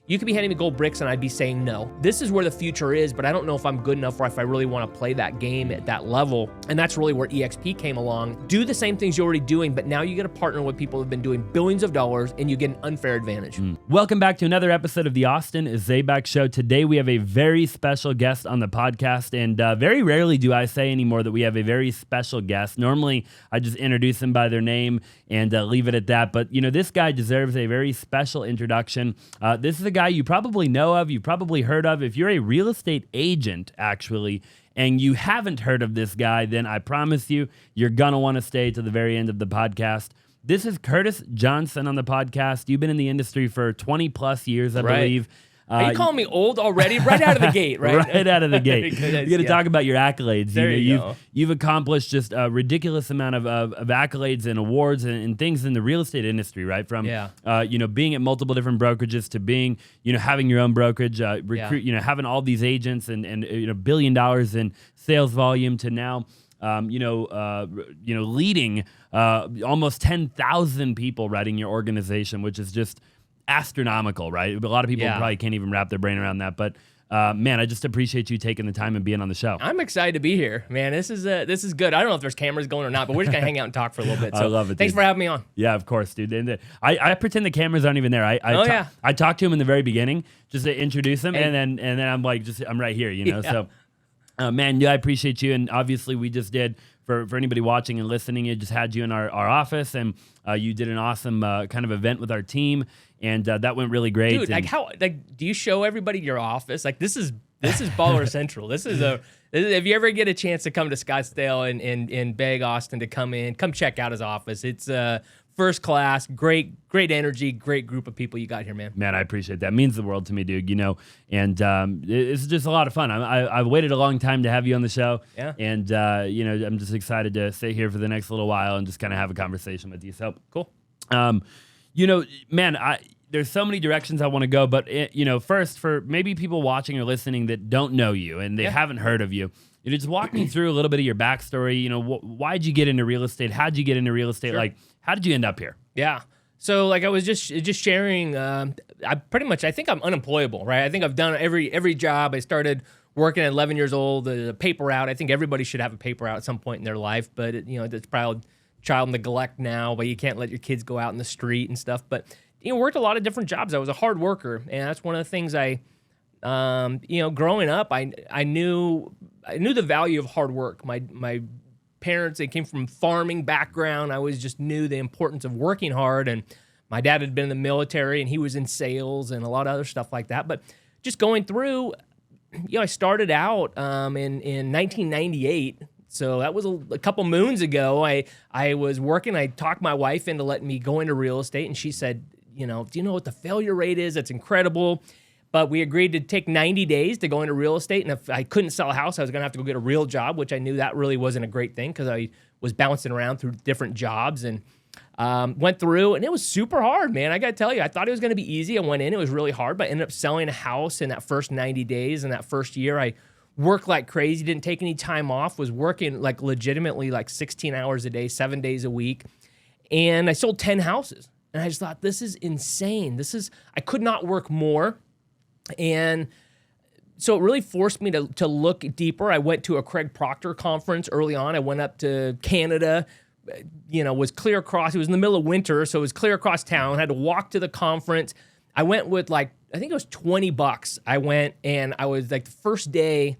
You could be handing me gold bricks and I'd be saying no. This is where the future is, but I don't know if I'm good enough or if I really want to play that game at that level. And that's really where eXp came along. Do the same things you're already doing, but now you get to partner with people who've been doing billions of dollars and you get an unfair advantage. Welcome back to another episode of the Austin Zaback Show. Today we have a very special guest on the podcast, and very rarely do I say anymore that we have a very special guest. Normally I just introduce them by their name and leave it at that, but you know, this guy deserves a very special introduction. This is a guy you probably know of, you've probably heard of. If you're a real estate agent, actually, and you haven't heard of this guy, then I promise you, you're gonna want to stay to the very end of the podcast. This is Curtis Johnson on the podcast. You've been in the industry for 20 plus years, I believe. Are you calling me old already? Right out of the gate, right? Right out of the gate. Goodness, you got to talk about your accolades. There you go. You've accomplished just a ridiculous amount of accolades and awards and things in the real estate industry, right? From being at multiple different brokerages to being, having your own brokerage, having all these agents and $1 billion in sales volume to now. Leading almost 10,000 people running your organization, which is just astronomical, right? A lot of people probably can't even wrap their brain around that. But man, I just appreciate you taking the time and being on the show. I'm excited to be here, man. This is good. I don't know if there's cameras going or not, but we're just gonna hang out and talk for a little bit. So I love it. Thanks dude. for having me on. Yeah, of course, dude. And I pretend the cameras aren't even there. I talked to him in the very beginning just to introduce him, and then I'm like, I'm right here, So. Man, I appreciate you, and obviously we just did, for anybody watching and listening, it just had you in our office, and you did an awesome kind of event with our team, and that went really great. Dude, do you show everybody your office? Like, this is Baller Central. If you ever get a chance to come to Scottsdale and beg Austin to come check out his office. It's first class, great energy, great group of people you got here, man. Man, I appreciate that. It means the world to me, dude, and it's just a lot of fun. I've waited a long time to have you on the show, and I'm just excited to stay here for the next little while and just kind of have a conversation with you. So cool. Man, there's so many directions I want to go, but first, for maybe people watching or listening that don't know you and they haven't heard of you, just walk me through a little bit of your backstory. Why'd you get into real estate? How'd you get into real estate? Sure. Like, how did you end up here? Yeah. So like I was just sharing, I think I'm unemployable, right? I think I've done every job. I started working at 11 years old, a paper route. I think everybody should have a paper route at some point in their life, but it's probably child neglect now, but you can't let your kids go out in the street and stuff. But, worked a lot of different jobs. I was a hard worker, and that's one of the things growing up, I knew the value of hard work. My parents, they came from farming background. I always just knew the importance of working hard, and my dad had been in the military and he was in sales and a lot of other stuff like that. But just going through, I started out in 1998. So that was a couple moons ago. I was working. I talked my wife into letting me go into real estate, and she said, do you know what the failure rate is? That's incredible. But we agreed to take 90 days to go into real estate. And if I couldn't sell a house, I was going to have to go get a real job, which I knew that really wasn't a great thing because I was bouncing around through different jobs and went through. And it was super hard, man. I got to tell you, I thought it was going to be easy. I went in. It was really hard. But I ended up selling a house in that first 90 days. And that first year, I worked like crazy, didn't take any time off, was working like legitimately like 16 hours a day, 7 days a week. And I sold 10 houses. And I just thought, this is insane. I could not work more. And so it really forced me to look deeper. I went to a Craig Proctor conference early on. I went up to Canada, was clear across. It was in the middle of winter, so it was clear across town. I had to walk to the conference. I went with I think it was $20. I went, and I was like the first day,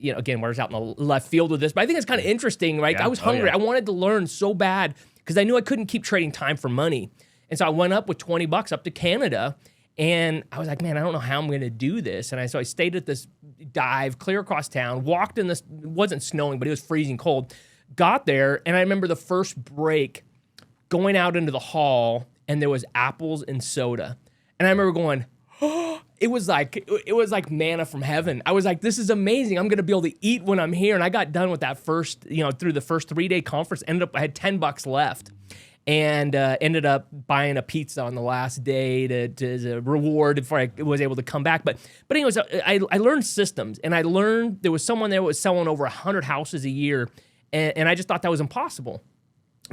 again, we're out in the left field with this, but I think it's kind of interesting, right? Yeah. I was hungry. I wanted to learn so bad because I knew I couldn't keep trading time for money. And so I went up with $20 up to Canada. And I was like, man, I don't know how I'm going to do this. And so I stayed at this dive clear across town, walked in this, it wasn't snowing, but it was freezing cold. Got there, and I remember the first break going out into the hall, and there was apples and soda. And I remember going, oh, it was like manna from heaven. I was like, this is amazing. I'm going to be able to eat when I'm here. And I got done with that first, through the first 3-day conference, I had $10 left. And ended up buying a pizza on the last day as a reward before I was able to come back. But anyways, I learned systems, and I learned there was someone there who was selling over 100 houses a year, and I just thought that was impossible.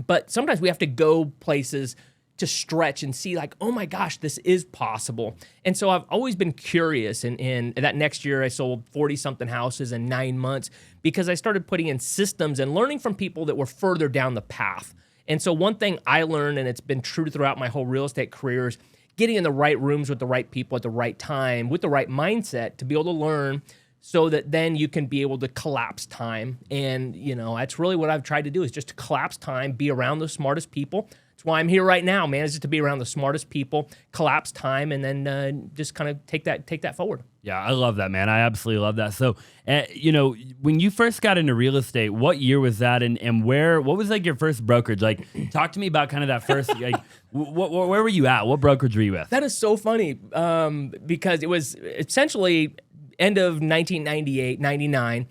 But sometimes we have to go places to stretch and see like, oh my gosh, this is possible. And so I've always been curious. And that next year I sold 40 something houses in 9 months because I started putting in systems and learning from people that were further down the path. And so one thing I learned, and it's been true throughout my whole real estate career, is getting in the right rooms with the right people at the right time, with the right mindset to be able to learn so that then you can be able to collapse time. And, that's really what I've tried to do, is just to collapse time, be around the smartest people. That's why I'm here right now, man, is just to be around the smartest people, collapse time, and then just kind of take that forward. Yeah, I love that, man. I absolutely love that. So, when you first got into real estate, what year was that, and what was like your first brokerage? Like, talk to me about kind of that first, like, where were you at? What brokerage were you with? That is so funny because it was essentially end of 1998, 99.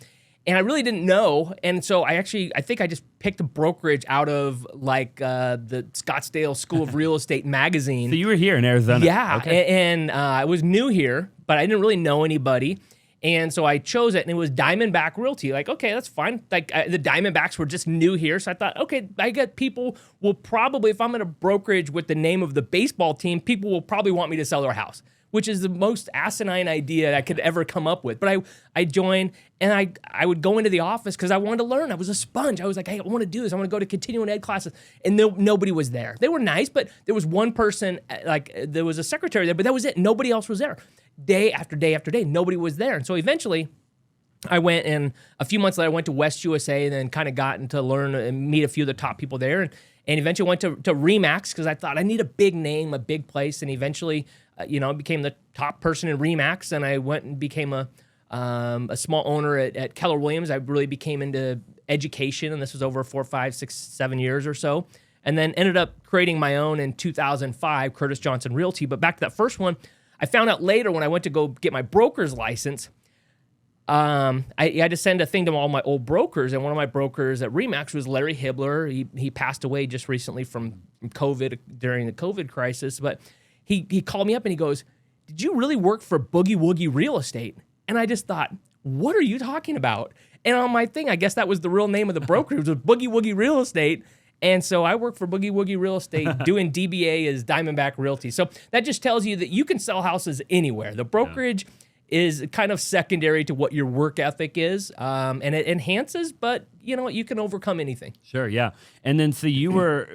And I really didn't know. And so I think I just picked a brokerage out of like the Scottsdale School of Real Estate magazine. So you were here in Arizona. Yeah. Okay. And I was new here, but I didn't really know anybody. And so I chose it, and it was Diamondback Realty. Like, okay, that's fine. Like the Diamondbacks were just new here. So I thought, okay, I get people will probably, if I'm in a brokerage with the name of the baseball team, people will probably want me to sell their house, which is the most asinine idea I could ever come up with. But I joined, and I would go into the office because I wanted to learn. I was a sponge. I was like, hey, I want to do this. I want to go to continuing ed classes. And nobody was there. They were nice, but there was one person, like there was a secretary there, but that was it. Nobody else was there. Day after day after day, nobody was there. And so eventually I went, and a few months later I went to West USA, and then kind of gotten to learn and meet a few of the top people there. And eventually went to RE/MAX because I thought I need a big name, a big place. And eventually, I became the top person in RE/MAX, and I went and became a small owner at Keller Williams. I really became into education, and this was over 4, 5, 6, 7 years or so. And then ended up creating my own in 2005, Curtis Johnson Realty. But back to that first one, I found out later when I went to go get my broker's license, I had to send a thing to all my old brokers, and one of my brokers at RE/MAX was Larry Hibbler. He passed away just recently from COVID during the COVID crisis, but he called me up and he goes, "Did you really work for Boogie Woogie Real Estate?" And I just thought, what are you talking about? And on my thing, I guess that was the real name of the brokerage, was Boogie Woogie Real Estate. And so I work for Boogie Woogie Real Estate doing DBA as Diamondback Realty. So that just tells you that you can sell houses anywhere. The brokerage is kind of secondary to what your work ethic is, and it enhances, but you know what, you can overcome anything. Sure, yeah. And then, so you were,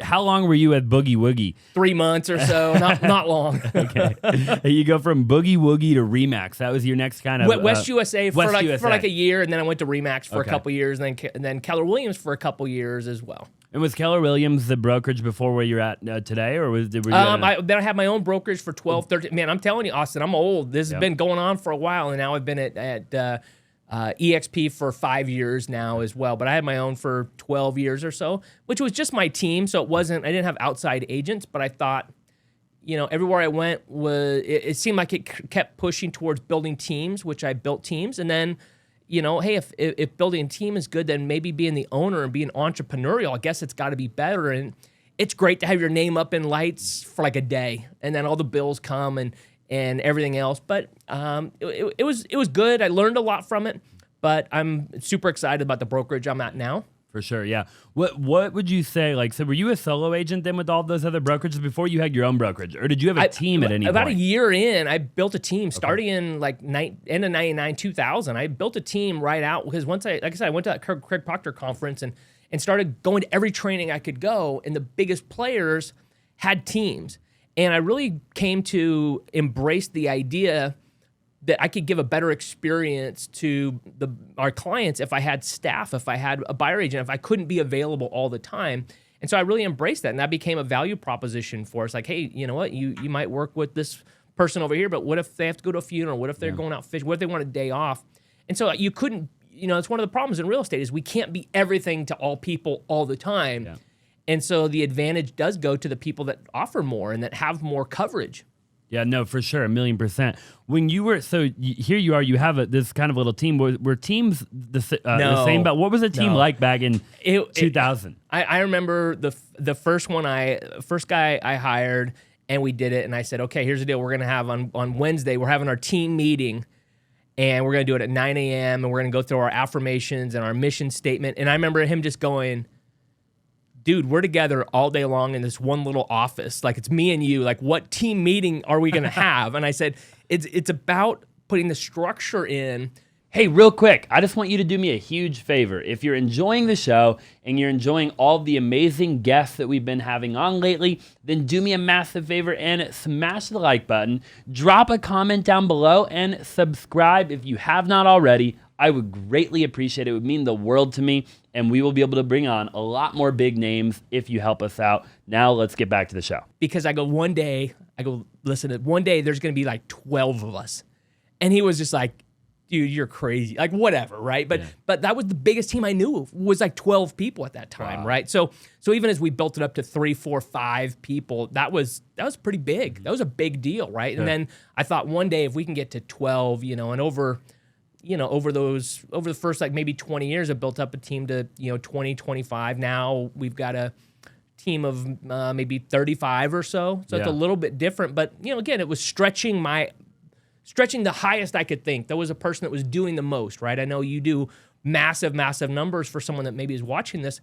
how long were you at Boogie Woogie? 3 months or so, not long. Okay. You go from Boogie Woogie to RE/MAX. That was your next kind of... West USA for USA. like a year, and then I went to RE/MAX for a couple years, and then Keller Williams for a couple years as well. And was Keller Williams the brokerage before where you're at today, or were you then I had my own brokerage for 12, 13. Man, I'm telling you, Austin, I'm old. This has been going on for a while, and now I've been at eXp for 5 years now as well. But I had my own for 12 years or so, which was just my team. So I didn't have outside agents, but I thought, everywhere I went it seemed like it kept pushing towards building teams, which I built teams, and then. Hey, if building a team is good, then maybe being the owner and being entrepreneurial, I guess it's got to be better. And it's great to have your name up in lights for like a day, and then all the bills come and everything else. But it was good. I learned a lot from it, but I'm super excited about the brokerage I'm at now. For sure, yeah. What would you say, so were you a solo agent then with all those other brokerages before you had your own brokerage? Or did you have a team at any point? About a year in, I built a team starting in end of 99, 2000. I built a team right out because once I went to that Craig Proctor conference and started going to every training I could go, and the biggest players had teams. And I really came to embrace the idea that I could give a better experience to our clients if I had staff, if I had a buyer agent, if I couldn't be available all the time. And so I really embraced that, and that became a value proposition for us. Like, hey, you know what? You might work with this person over here, but what if they have to go to a funeral? What if they're going out fishing? What if they want a day off? And so you couldn't, it's one of the problems in real estate is we can't be everything to all people all the time. Yeah. And so the advantage does go to the people that offer more and that have more coverage. Yeah, no, for sure, 1,000,000%. When you were, here you are, you have this kind of little team. Were teams the same? But what was the team like back in 2000? I remember the first guy I hired, and we did it, and I said, okay, here's the deal. We're going to have on Wednesday, we're having our team meeting, and we're going to do it at 9 a.m., and we're going to go through our affirmations and our mission statement. And I remember him just going, dude, we're together all day long in this one little office. Like, it's me and you. Like, what team meeting are we going to have? And I said, it's about putting the structure in. Hey, real quick, I just want you to do me a huge favor. If you're enjoying the show and you're enjoying all the amazing guests that we've been having on lately, then do me a massive favor and smash the like button, drop a comment down below, and subscribe if you have not already. I would greatly appreciate it. It would mean the world to me, and we will be able to bring on a lot more big names if you help us out. Now let's get back to the show. Because one day there's going to be like 12 of us. And he was just like, dude, you're crazy. Like, whatever, right? But that was the biggest team I knew of, was like 12 people at that time, wow. Right? So even as we built it up to 3, 4, 5 people, that was pretty big. That was a big deal, right? Sure. And then I thought one day if we can get to 12, and over the first like maybe 20 years, I built up a team to 20, 25. Now we've got a team of maybe 35 or so. So it's a little bit different. But again, it was stretching the highest I could think. There was a person that was doing the most, right? I know you do massive, massive numbers for someone that maybe is watching this.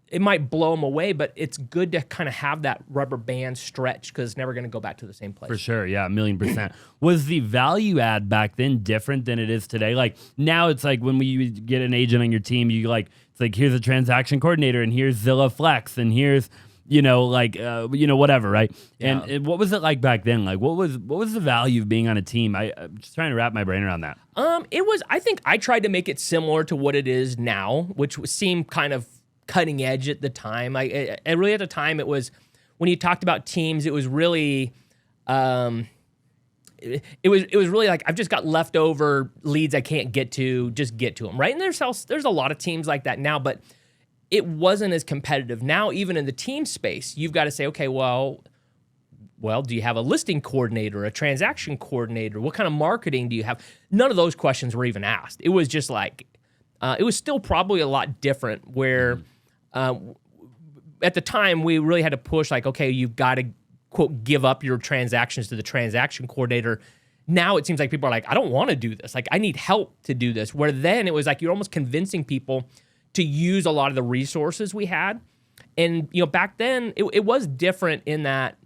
It might blow them away, but it's good to kind of have that rubber band stretch because it's never going to go back to the same place. For sure, yeah, 1,000,000%. Was the value add back then different than it is today? Like now it's like when we get an agent on your team, it's like here's a transaction coordinator and here's Zillow Flex and here's whatever, right? Yeah. And what was it like back then? Like, what was the value of being on a team? I'm just trying to wrap my brain around that. I think I tried to make it similar to what it is now, which seemed kind of cutting edge at the time. Really at the time, it was, when you talked about teams, it was really, it was really like, I've just got leftover leads I can't get to, just get to them, right? And there's a lot of teams like that now, but it wasn't as competitive. Now, even in the team space, you've got to say, okay, well, do you have a listing coordinator, a transaction coordinator? What kind of marketing do you have? None of those questions were even asked. It was just like, it was still probably a lot different where at the time we really had to push like, okay, you've got to, quote, give up your transactions to the transaction coordinator. Now it seems like people are like, I don't want to do this. Like, I need help to do this. Where then it was like you're almost convincing people to use a lot of the resources we had. And, back then it was different in that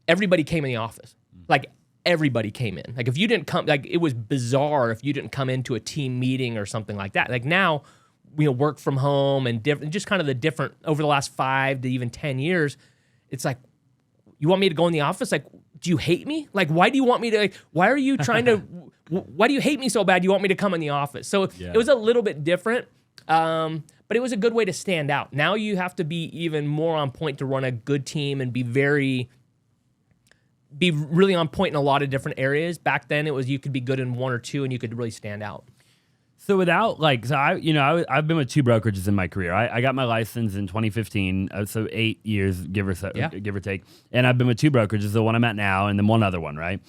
everybody came in the office. Like, everybody came in. Like, if you didn't come, like, it was bizarre if you didn't come into a team meeting or something like that. Like, now, work from home and just kind of the different, over the last 5 to even 10 years, it's like, you want me to go in the office? Like, do you hate me? Like, why do you want me to, why are you trying to, why do you hate me so bad you want me to come in the office? So it was a little bit different. But it was a good way to stand out. Now you have to be even more on point to run a good team and be really on point in a lot of different areas. Back then it was, you could be good in one or two and you could really stand out. So I've been with 2 brokerages in my career. I got my license in 2015, so 8 years, give or take. And I've been with 2 brokerages, the one I'm at now and then one other one, right?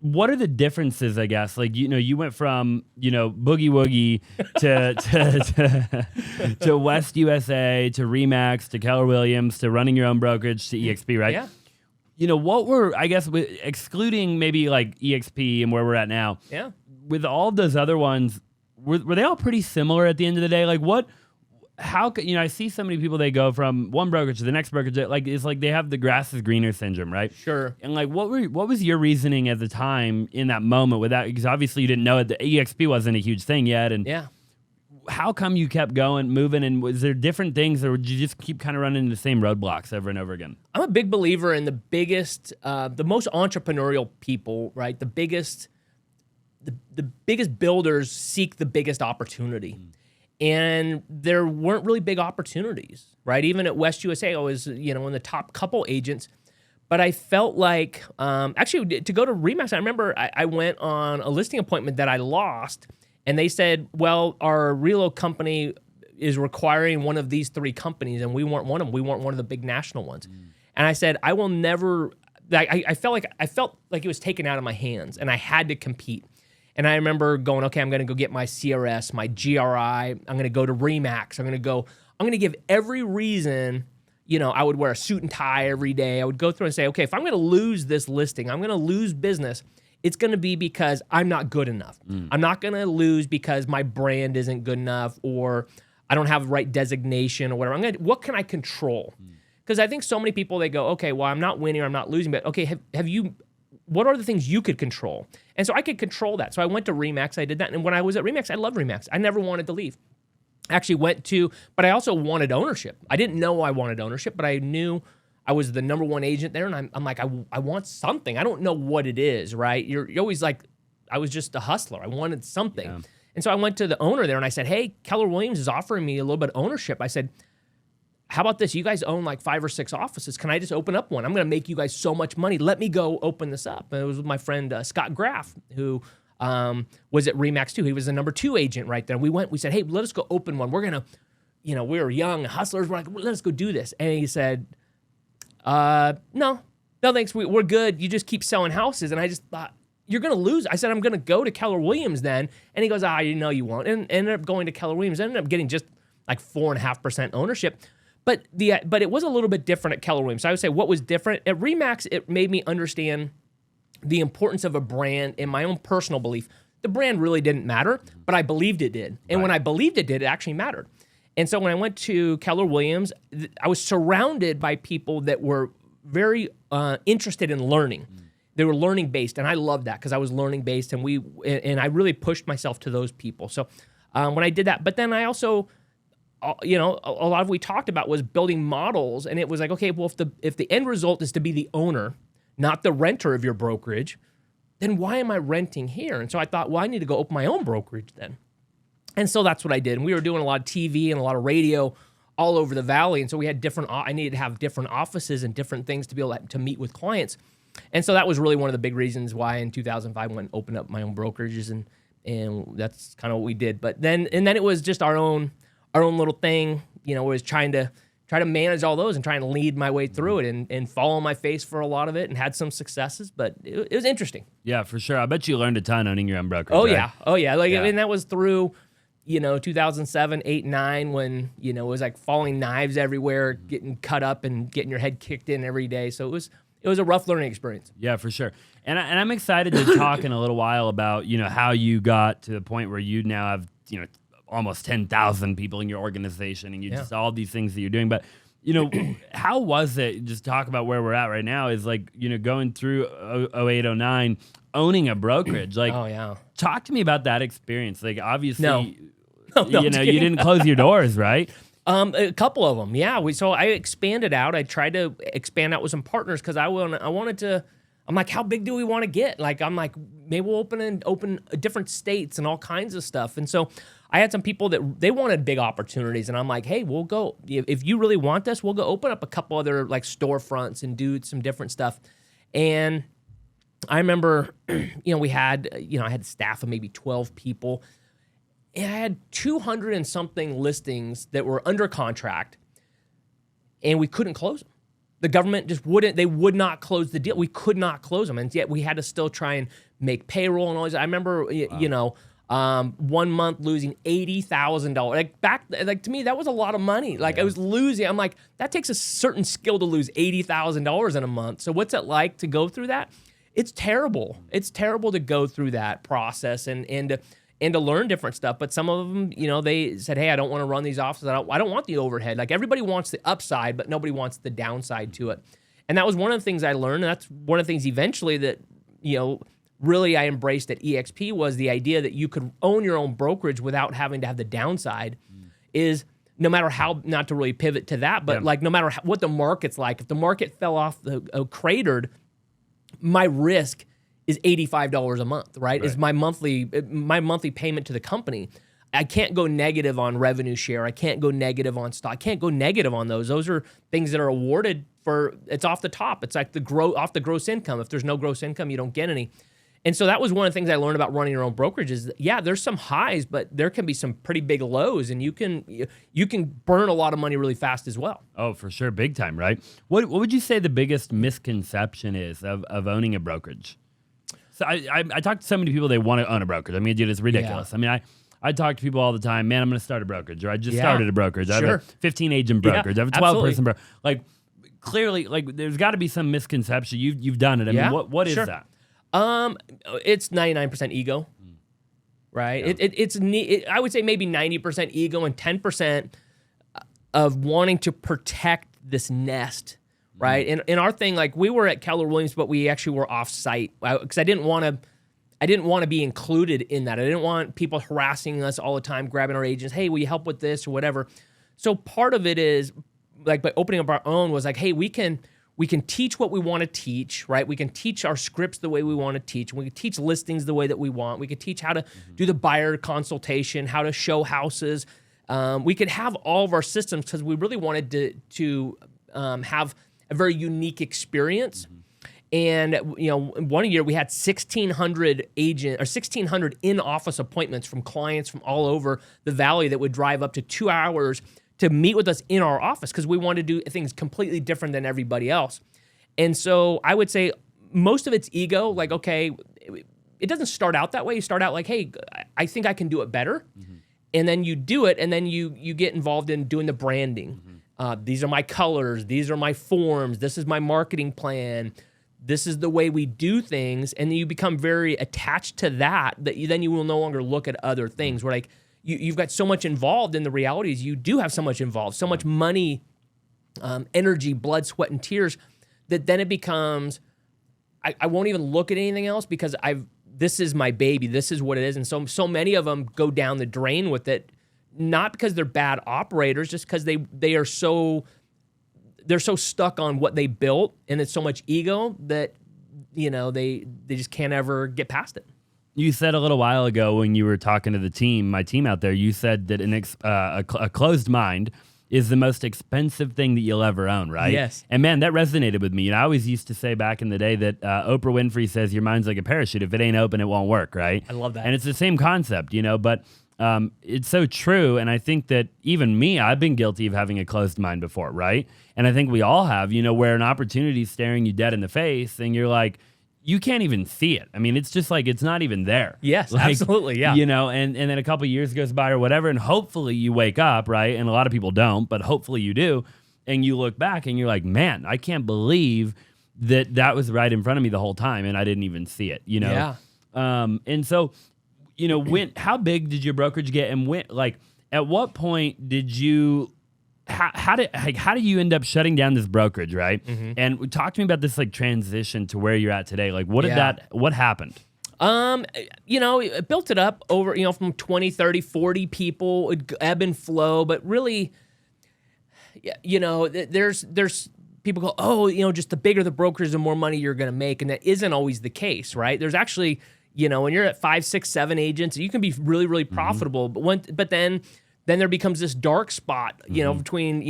What are the differences, I guess? Like, you went from, Boogie Woogie to West USA, to Remax, to Keller Williams, to running your own brokerage, to eXp, right? Yeah. What were, I guess, excluding maybe like eXp and where we're at now, with all those other ones, were they all pretty similar at the end of the day? Like, how could, I see so many people, they go from one brokerage to the next brokerage, like it's like they have the grass is greener syndrome, right? Sure. And like, what was your reasoning at the time in that moment with that? Because obviously you didn't know it, the eXp wasn't a huge thing yet. And how come you kept going, moving, and was there different things, or did you just keep kind of running into the same roadblocks over and over again? I'm a big believer in the most entrepreneurial people, right? The biggest builders seek the biggest opportunity. And there weren't really big opportunities, right? Even at West USA, I was, in the top couple agents. But I felt like, actually, to go to Remax, I remember I went on a listing appointment that I lost. And they said, well, our reload company is requiring one of these 3 companies. And we weren't one of them. We weren't one of the big national ones. And I said, I will never, I felt like it was taken out of my hands. And I had to compete. And I remember going, okay, I'm going to go get my CRS, my GRI. I'm going to go to Remax. I'm going to give every reason, I would wear a suit and tie every day. I would go through and say, okay, if I'm going to lose this listing, I'm going to lose business. it's going to be because I'm not good enough. I'm not going to lose because my brand isn't good enough or I don't have the right designation or whatever. What can I control? Because I think so many people, they go, okay, well, I'm not winning or I'm not losing, but okay, what are the things you could control? And so I could control that. So I went to RE/MAX, I did that. And when I was at RE/MAX, I loved RE/MAX. I never wanted to leave. Actually but I also wanted ownership. I didn't know I wanted ownership, but I knew I was the number one agent there, and I'm like, I want something. I don't know what it is, right? You're always like, I was just a hustler. I wanted something. Yeah. And so I went to the owner there, and I said, hey, Keller Williams is offering me a little bit of ownership. I said, how about this? You guys own like 5 or 6 offices. Can I just open up one? I'm going to make you guys so much money. Let me go open this up. And it was with my friend Scott Graff, who was at RE/MAX too. He was the number 2 agent right there. We said, hey, let us go open one. We're going to, we were young hustlers. We're like, let us go do this. And he said, no, thanks. We're good. You just keep selling houses. And I just thought, you're going to lose. I said, I'm going to go to Keller Williams then. And he goes, you won't. And ended up going to Keller Williams. Ended up getting just like 4.5% ownership. But it was a little bit different at Keller Williams. So I would say what was different at RE/MAX, it made me understand the importance of a brand in my own personal belief. The brand really didn't matter, but I believed it did. And when I believed it did, it actually mattered. And so when I went to Keller Williams, I was surrounded by people that were very interested in learning. They were learning based, and I loved that because I was learning based, and I really pushed myself to those people. So when I did that, but then I also, a lot of what we talked about was building models, and it was like, okay, well, if the end result is to be the owner, not the renter of your brokerage, then why am I renting here? And so I thought, well, I need to go open my own brokerage then. And so that's what I did. And we were doing a lot of TV and a lot of radio all over the valley. And so we had I needed to have different offices and different things to be able to meet with clients. And so that was really one of the big reasons why in 2005 I went and opened up my own brokerages, and that's kind of what we did. But then it was just our own little thing, was trying to manage all those and trying to lead my way through it and fall on my face for a lot of it, and had some successes, but it was interesting. Yeah, for sure. I bet you learned a ton owning your own brokerage. Oh, right? yeah. I mean, that was through, 2007, 8, 9, when, it was like falling knives everywhere, getting cut up and getting your head kicked in every day. So it was a rough learning experience. Yeah, for sure. And I'm excited to talk in a little while about, how you got to the point where you now have, almost 10,000 people in your organization, and just all these things that you're doing. But, how was it, just talk about where we're at right now, is like, going through 08, 09, owning a brokerage. Like, oh, yeah. Talk to me about that experience. Like, obviously, No, you didn't close your doors, right? A couple of them, yeah. So I expanded out. I tried to expand out with some partners because I wanted to. I'm like, how big do we want to get? Like, I'm like, maybe we'll open different states and all kinds of stuff. And so I had some people that they wanted big opportunities, and I'm like, hey, we'll go. If you really want this, we'll go open up a couple other like storefronts and do some different stuff. And I remember, we had, I had a staff of maybe 12 people. And I had 200 and something listings that were under contract, and we couldn't close them. The government just they would not close the deal. We could not close them, and yet we had to still try and make payroll and all this. I remember, wow. 1 month losing $80,000. Like to me, that was a lot of money. Like I was losing. I'm like, that takes a certain skill to lose $80,000 in a month. So what's it like to go through that? It's terrible. It's terrible to go through that process and to learn different stuff. But some of them, they said, hey, I don't want to run these offices. I don't want the overhead. Like everybody wants the upside, but nobody wants the downside to it. And that was one of the things I learned. And that's one of the things eventually that, really I embraced at eXp was the idea that you could own your own brokerage without having to have the downside is no matter how, not to really pivot to that, but like no matter what the market's like, if the market fell off, cratered, my risk is $85 a month, right? Is my monthly payment to the company. I can't go negative on revenue share. I can't go negative on stock. I can't go negative on those. Those are things that are awarded it's off the top. It's like off the gross income. If there's no gross income, you don't get any. And so that was one of the things I learned about running your own brokerage is, there's some highs, but there can be some pretty big lows, and you can burn a lot of money really fast as well. Oh, for sure. Big time, right? What would you say the biggest misconception is of owning a brokerage? So I talk to so many people, they want to own a brokerage. I mean, dude, it's ridiculous. Yeah. I mean, I talk to people all the time, man, I'm going to start a brokerage, or I just started a brokerage. I have a 15-agent brokerage. I have a 12-person brokerage. Like, clearly, like, there's got to be some misconception. You've done it. I mean, what is that? It's 99% ego, right? Yeah. I would say maybe 90% ego and 10% of wanting to protect this nest, right? And our thing, like we were at Keller Williams, but we actually were off site because I didn't want to be included in that. I didn't want people harassing us all the time, grabbing our agents. Hey, will you help with this or whatever? So part of it is like by opening up our own was like, hey, we can teach what we want to teach, right? We can teach our scripts the way we want to teach. We can teach listings the way that we want. We can teach how to do the buyer consultation, how to show houses. We could have all of our systems because we really wanted to have a very unique experience. And one year we had 1,600 in-office appointments from clients from all over the valley that would drive up to 2 hours to meet with us in our office because we wanted to do things completely different than everybody else. And so I would say most of it's ego. Like, okay, it doesn't start out that way. You start out like, hey, I think I can do it better. And then you do it, and then you get involved in doing the branding. These are my colors. These are my forms. This is my marketing plan. This is the way we do things. And then you become very attached to that then you will no longer look at other things. Where like you've got so much involved in the realities. You do have so much involved, so much money, energy, blood, sweat, and tears that then it becomes, I won't even look at anything else because this is my baby. This is what it is. And so many of them go down the drain with it, not because they're bad operators, just because they're so stuck on what they built and it's so much ego that, they just can't ever get past it. You said a little while ago when you were talking to my team out there, you said that a closed mind is the most expensive thing that you'll ever own, right? Yes. And man, that resonated with me. And I always used to say back in the day that Oprah Winfrey says your mind's like a parachute. If it ain't open, it won't work, right? I love that. And it's the same concept, but it's so true. And I think that even me, I've been guilty of having a closed mind before, right? And I think we all have, where an opportunity is staring you dead in the face and you're like, you can't even see it. I mean, it's just like, it's not even there. Yes, absolutely, yeah. And then a couple of years goes by or whatever, and hopefully you wake up, right? And a lot of people don't, but hopefully you do. And you look back and you're like, man, I can't believe that was right in front of me the whole time and I didn't even see it, Yeah. And so, how big did your brokerage get, and at what point did you, how did you end up shutting down this brokerage, right? And talk to me about this transition to where you're at today. Like, what happened? It built it up over, from 20, 30, 40 people, it'd ebb and flow, but really, there's people go, oh, just the bigger the brokerage, the more money you're going to make. And that isn't always the case, right? There's actually, when you're at 5, 6, 7 agents, you can be really, really profitable. But then there becomes this dark spot, between,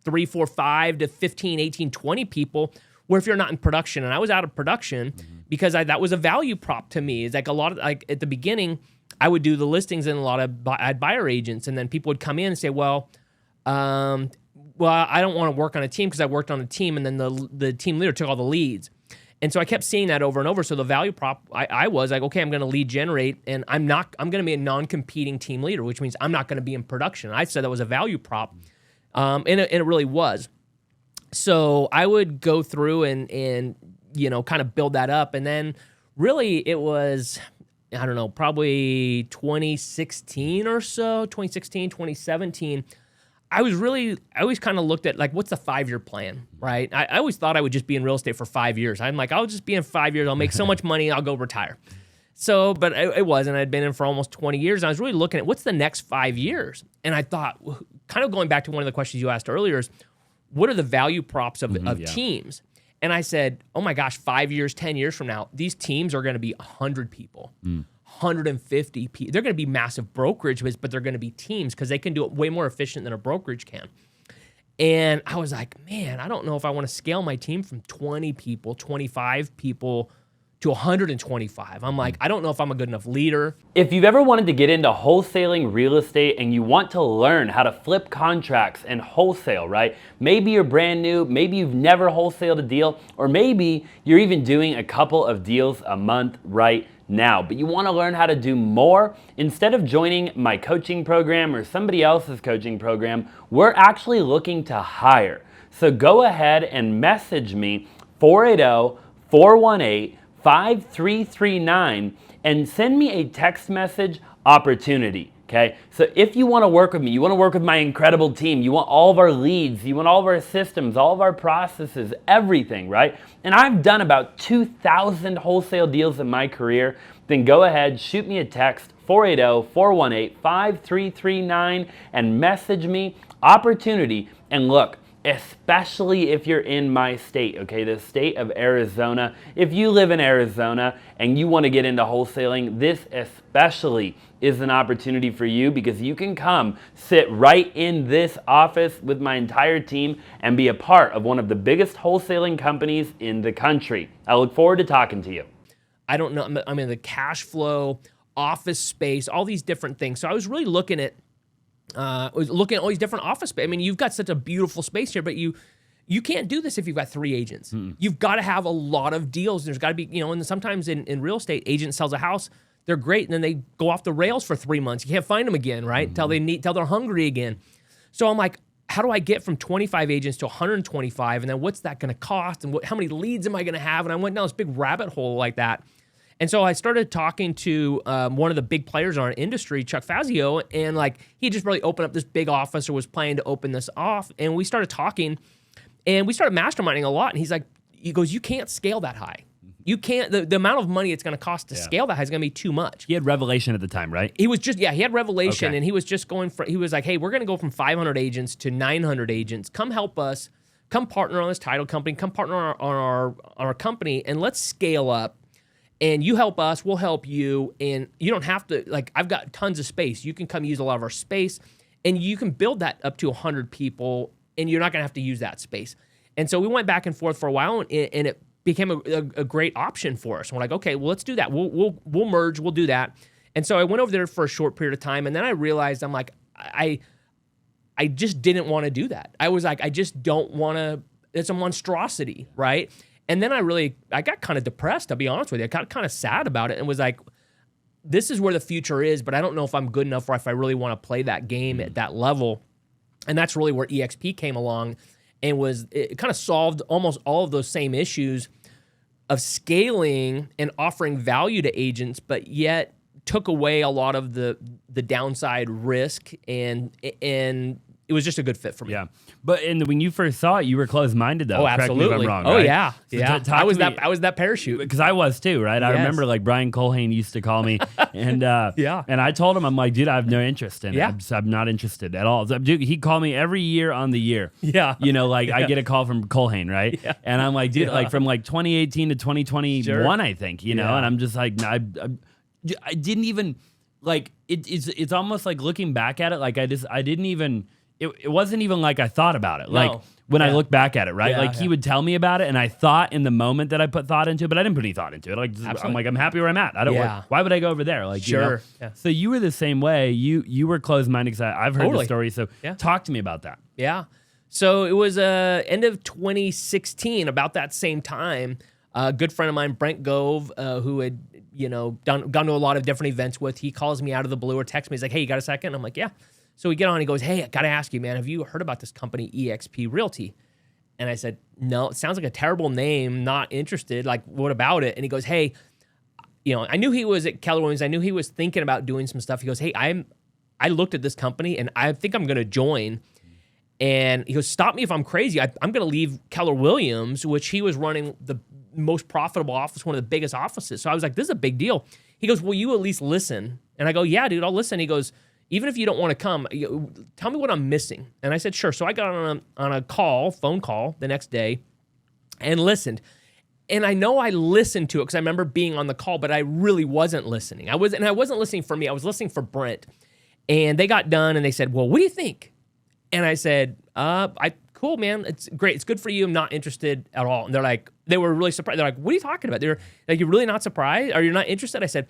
3, 4, 5 to 15, 18, 20 people, where if you're not in production, and I was out of production because that was a value prop to me. It's like a lot of, at the beginning, I would do the listings and I had buyer agents, and then people would come in and say, well, I don't want to work on a team because I worked on a team, and then the team leader took all the leads. And so I kept seeing that over and over. So the value prop, I was like, okay, I'm going to lead generate, and I'm going to be a non-competing team leader, which means I'm not going to be in production. I said that was a value prop, and it really was. So I would go through and kind of build that up. And then really it was, I don't know, probably 2016 or so, 2016, 2017, I always kind of looked at what's the 5-year plan, right? I always thought I would just be in real estate for 5 years. I'm like, I'll just be in 5 years. I'll make so much money. I'll go retire. So, but it wasn't. I'd been in for almost 20 years. And I was really looking at what's the next 5 years. And I thought, kind of going back to one of the questions you asked earlier is, what are the value props of teams? And I said, oh my gosh, 5 years, 10 years from now, these teams are going to be 100 people. 150 people. They're going to be massive brokerage, but they're going to be teams because they can do it way more efficient than a brokerage can. And I was like, man, I don't know if I want to scale my team from 20 people, 25 people to 125. I'm like, I don't know if I'm a good enough leader. If you've ever wanted to get into wholesaling real estate and you want to learn how to flip contracts and wholesale, right? Maybe you're brand new, maybe you've never wholesaled a deal, or maybe you're even doing a couple of deals a month right now, but you want to learn how to do more. Instead of joining my coaching program or somebody else's coaching program, we're actually looking to hire. So go ahead and message me 480-418 5339 and send me a text message opportunity. Okay, so if you want to work with me, you want to work with my incredible team, you want all of our leads, you want all of our systems, all of our processes, everything, right? And I've done about 2,000 wholesale deals in my career. Then go ahead, shoot me a text, 480-418-5339, and message me opportunity. And look, especially if you're in my state, okay, the state of Arizona. If you live in Arizona and you want to get into wholesaling, this especially is an opportunity for you, because you can come sit right in this office with my entire team and be a part of one of the biggest wholesaling companies in the country. I look forward to talking to you. I don't know. I mean, the cash flow, office space, all these different things. So I was really looking at all these different office space. I mean, you've got such a beautiful space here, but you can't do this if you've got 3 agents. You've got to have a lot of deals. There's got to be, and sometimes in real estate, agent sells a house, they're great, and then they go off the rails for 3 months. You can't find them again, right? Till they're hungry again. So I'm like, how do I get from 25 agents to 125? And then what's that going to cost? And how many leads am I going to have? And I went down this big rabbit hole like that. And so I started talking to one of the big players in our industry, Chuck Fazio, and like he just really opened up this big office or was planning to open this off. And we started talking, and we started masterminding a lot. And he goes, you can't scale that high. You can't, the amount of money it's going to cost to scale that high is going to be too much. He had Revelation at the time, right? He was just, he had Revelation, okay. And he was just he was like, hey, we're going to go from 500 agents to 900 agents. Come help us. Come partner on this title company. Come partner on our company, and let's scale up. And you help us, we'll help you. And you don't have to, like, I've got tons of space. You can come use a lot of our space, and you can build that up to 100 people, and you're not going to have to use that space. And so we went back and forth for a while, and it became a great option for us. We're like, okay, well, let's do that. We'll merge. We'll do that. And so I went over there for a short period of time, and then I realized I'm like, I just didn't want to do that. I was like, I just don't want to. It's a monstrosity, right? And then I got kind of depressed, to be honest with you. I got kind of sad about it and was like, this is where the future is, but I don't know if I'm good enough or if I really want to play that game at that level. And that's really where eXp came along, and it kind of solved almost all of those same issues of scaling and offering value to agents, but yet took away a lot of the downside risk, and it was just a good fit for me. Yeah, but when you first saw it, you were closed-minded, though. Oh, absolutely. Correct me if I'm wrong, oh, right? yeah, so yeah. I was that parachute, because I was too, right? I remember like Brian Colhane used to call me, and and I told him, I'm like, dude, I have no interest in it. I'm not interested at all. So, dude, he'd call me every year on the year. Yeah, I get a call from Colhane, right? Yeah. And I'm like, dude, like from like 2018 to 2021, I think, and I'm just like, I didn't even like it's almost like looking back at it, like I didn't even. It wasn't even like I thought about it. Like when I look back at it, right? Like he would tell me about it, and I thought in the moment that I put thought into it, but I didn't put any thought into it. Like I'm like, I'm happy where I'm at. I don't. Why would I go over there? Like sure. Yeah. So you were the same way. You were closed-minded, because I've heard the story. So talk to me about that. Yeah. So it was end of 2016, about that same time. A good friend of mine, Brent Gove, who had gone to a lot of different events with, he calls me out of the blue or texts me. He's like, hey, you got a second? I'm like, yeah. So we get on, he goes, hey, I got to ask you, man, have you heard about this company, eXp Realty? And I said, no, it sounds like a terrible name, not interested. Like, what about it? And he goes, hey, I knew he was at Keller Williams. I knew he was thinking about doing some stuff. He goes, hey, I looked at this company, and I think I'm going to join. And he goes, stop me if I'm crazy. I'm going to leave Keller Williams, which he was running the most profitable office, one of the biggest offices. So I was like, this is a big deal. He goes, will you at least listen? And I go, yeah, dude, I'll listen. He goes, even if you don't want to come, tell me what I'm missing. And I said, sure. So I got on a phone call the next day and listened. And I know I listened to it because I remember being on the call, but I really wasn't listening. I wasn't listening for me. I was listening for Brent. And they got done and they said, well, what do you think? And I said, cool, man. It's great. It's good for you. I'm not interested at all. And they were really surprised. They're like, what are you talking about? They're like, you're really not surprised? Are you not interested? I said,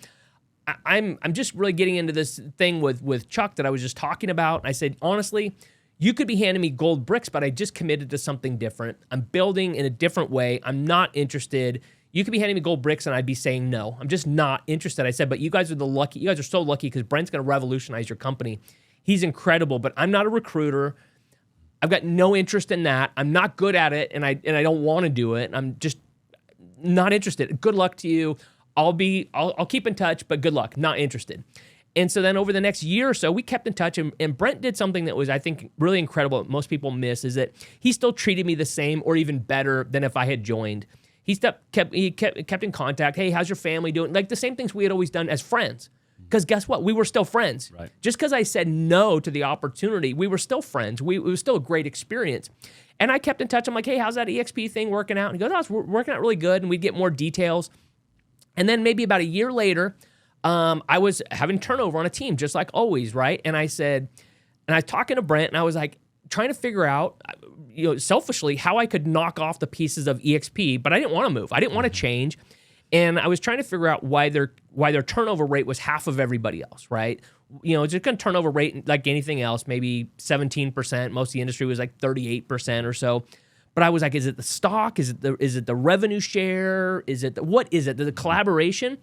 I'm just really getting into this thing with Chuck that I was just talking about. I said, honestly, you could be handing me gold bricks, but I just committed to something different. I'm building in a different way. I'm not interested. You could be handing me gold bricks and I'd be saying no. I'm just not interested. I said, but you guys are so lucky because Brent's going to revolutionize your company. He's incredible, but I'm not a recruiter. I've got no interest in that. I'm not good at it, and I don't want to do it. I'm just not interested. Good luck to you. I'll keep in touch, but good luck. Not interested. And so then over the next year or so, we kept in touch, and Brent did something that was, I think, really incredible that most people miss, is that he still treated me the same or even better than if I had joined. He kept in contact. Hey, how's your family doing? Like the same things we had always done as friends. Because guess what? We were still friends. Right. Just because I said no to the opportunity, we were still friends. It was still a great experience. And I kept in touch. I'm like, hey, how's that eXp thing working out? And he goes, oh, it's working out really good. And we'd get more details. And then maybe about a year later, I was having turnover on a team, just like always, right? And I said, and I was talking to Brent, and I was like, trying to figure out, selfishly, how I could knock off the pieces of eXp, but I didn't want to move. I didn't want to change. And I was trying to figure out why their turnover rate was half of everybody else, right? Just going to turnover rate like anything else, maybe 17%. Most of the industry was like 38% or so. But I was like, is it the stock? Is it the revenue share? What is it? The collaboration?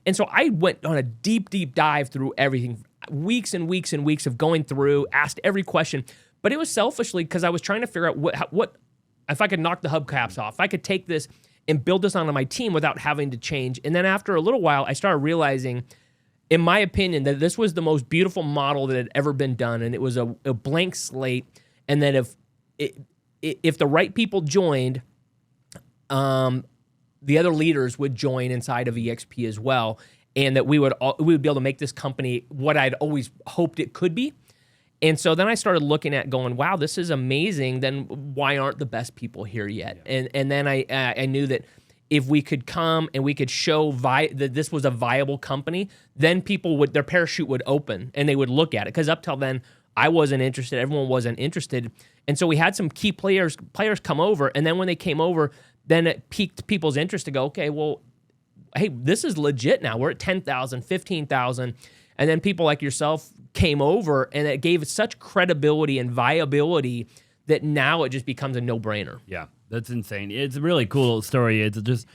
And so I went on a deep, deep dive through everything, weeks and weeks and weeks of going through, asked every question. But it was selfishly because I was trying to figure out what if I could knock the hubcaps off, if I could take this and build this onto my team without having to change. And then after a little while, I started realizing, in my opinion, that this was the most beautiful model that had ever been done. And it was a blank slate. And that if the right people joined, the other leaders would join inside of eXp as well. And that we would be able to make this company what I'd always hoped it could be. And so then I started looking at going, wow, this is amazing. Then why aren't the best people here yet? Yeah. And then I knew that if we could come and we could show that this was a viable company, then their parachute would open and they would look at it. Because up till then, I wasn't interested. Everyone wasn't interested. And so we had some key players come over. And then when they came over, then it piqued people's interest to go, okay, well, hey, this is legit now. We're at 10,000, 15,000. And then people like yourself came over, and it gave such credibility and viability that now it just becomes a no-brainer. Yeah, that's insane. It's a really cool story. It's just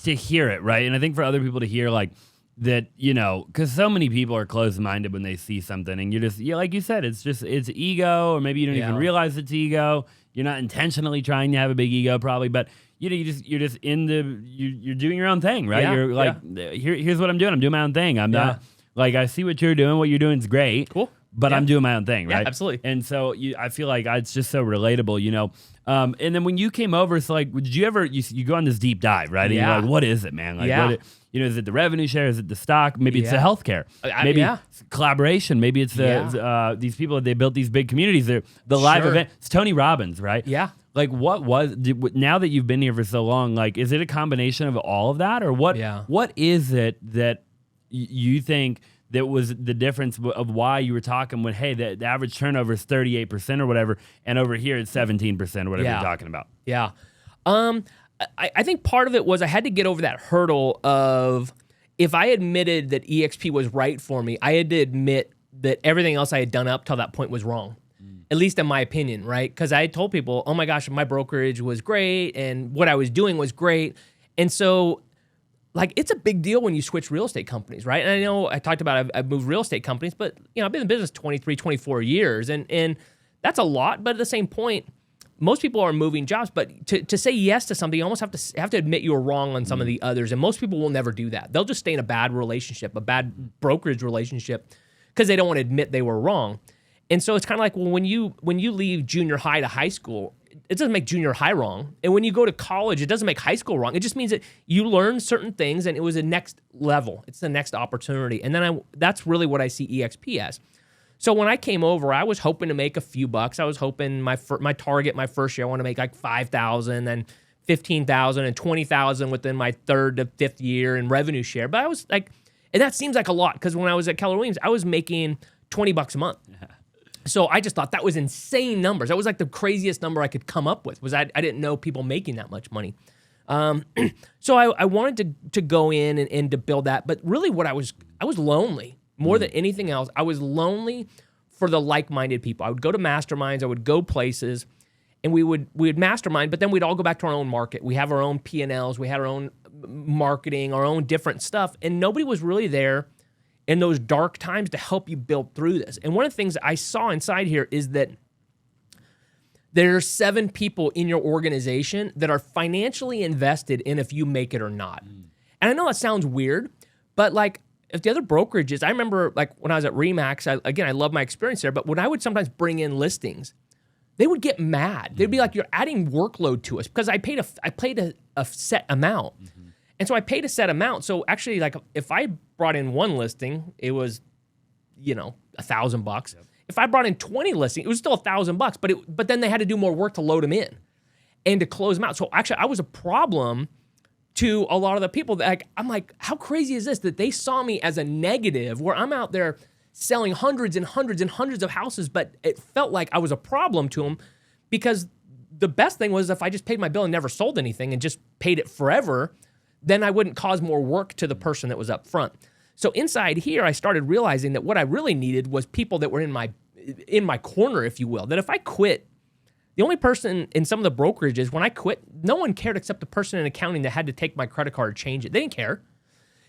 to hear it, right? And I think for other people to hear, like, that, because so many people are closed-minded when they see something, and you're just, like you said, it's ego, or maybe you don't even realize it's ego. You're not intentionally trying to have a big ego, probably, but you're just you're doing your own thing, right? You're like, here's what I'm doing. I'm doing my own thing. I'm not. Like, I see what you're doing. What you're doing is great. Cool. But I'm doing my own thing, right? Yeah, absolutely. And so I feel like it's just so relatable, And then when you came over, so like, did you ever, you go on this deep dive, right? And you're like, what is it, man? Like, is it the revenue share? Is it the stock? Maybe it's the healthcare. Maybe it's collaboration. Maybe it's these people, they built these big communities. They're the live event. It's Tony Robbins, right? Yeah. Like, now that you've been here for so long, like, is it a combination of all of that? Or what is it that you think that was the difference of why you were talking when, hey, the average turnover is 38% or whatever, and over here it's 17% or whatever you're talking about? Yeah. I think part of it was I had to get over that hurdle of, if I admitted that eXp was right for me, I had to admit that everything else I had done up till that point was wrong. At least in my opinion, right? Because I had told people, oh my gosh, my brokerage was great and what I was doing was great. And so, like, it's a big deal when you switch real estate companies, right? And I know I talked about I've moved real estate companies, but I've been in business 23, 24 years, and that's a lot. But at the same point, most people are moving jobs. But to say yes to something, you almost have to admit you were wrong on some of the others. And most people will never do that. They'll just stay in a bad relationship, a bad brokerage relationship, because they don't want to admit they were wrong. And so it's kind of like, well, when you leave junior high to high school, it doesn't make junior high wrong. And when you go to college, it doesn't make high school wrong. It just means that you learn certain things, and it was a next level. It's the next opportunity. And then that's really what I see eXp as. So when I came over, I was hoping to make a few bucks. I was hoping my target, my first year, I want to make like 5,000, then 15,000 and 20,000 within my third to fifth year in revenue share. But I was like, and that seems like a lot, because when I was at Keller Williams, I was making $20 a month. Yeah. So I just thought that was insane numbers. That was like the craziest number I could come up with. I didn't know people making that much money. So I wanted to go in and to build that. But really I was lonely more than anything else. I was lonely for the like-minded people. I would go to masterminds. I would go places, and we would mastermind, but then we'd all go back to our own market. We have our own P&Ls. We had our own marketing, our own different stuff. And nobody was really there in those dark times to help you build through this. And one of the things I saw inside here is that There's 7 people in your organization that are financially invested in if you make it or not. And I know that sounds weird, but like if the other brokerages, I remember like when I was at Remax, I love my experience there, but when I would sometimes bring in listings, they would get mad. They'd be like, you're adding workload to us because I paid a set amount. And so I paid a set amount. So actually, like if I brought in one listing, it was, $1,000. Yep. If I brought in 20 listings, it was still $1,000, but then they had to do more work to load them in and to close them out. So actually, I was a problem to a lot of the people that I'm like, how crazy is this that they saw me as a negative where I'm out there selling hundreds and hundreds and hundreds of houses, but it felt like I was a problem to them because the best thing was if I just paid my bill and never sold anything and just paid it forever, then I wouldn't cause more work to the person that was up front. So inside here, I started realizing that what I really needed was people that were in my corner, if you will, that if I quit, the only person in some of the brokerages, when I quit, no one cared except the person in accounting that had to take my credit card and change it. They didn't care.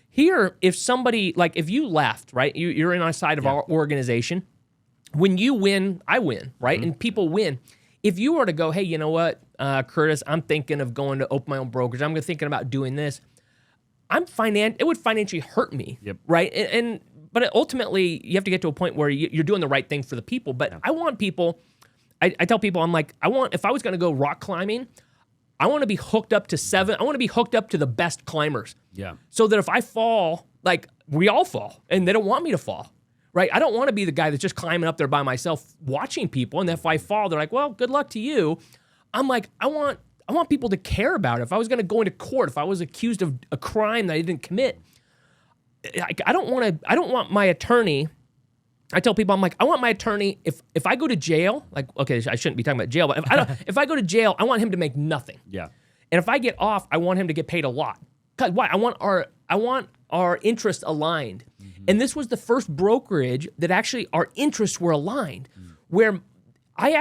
Here, if somebody, like if you left, right, you're in our side of our organization, when you win, I win, right? And people win. If you were to go, hey, you know what, Curtis, I'm thinking of going to open my own brokerage. I'm thinking about doing this. It would financially hurt me, right? But ultimately, you have to get to a point where you're doing the right thing for the people. But I want people, I tell people, I'm like, if I was going to go rock climbing, I want to be hooked up to the best climbers. Yeah. So that if I fall, like we all fall, and they don't want me to fall, right? I don't want to be the guy that's just climbing up there by myself watching people. And if I fall, they're like, well, good luck to you. I'm like, I want people to care about it. If I was going to go into court, if I was accused of a crime that I didn't commit, I don't want my attorney. I tell people, I'm like, I want my attorney, if I go to jail, like, okay, I shouldn't be talking about jail, but if I go to jail, I want him to make nothing. Yeah. And if I get off, I want him to get paid a lot. Cause why? I want our interests aligned. And this was the first brokerage that actually our interests were aligned, where I'm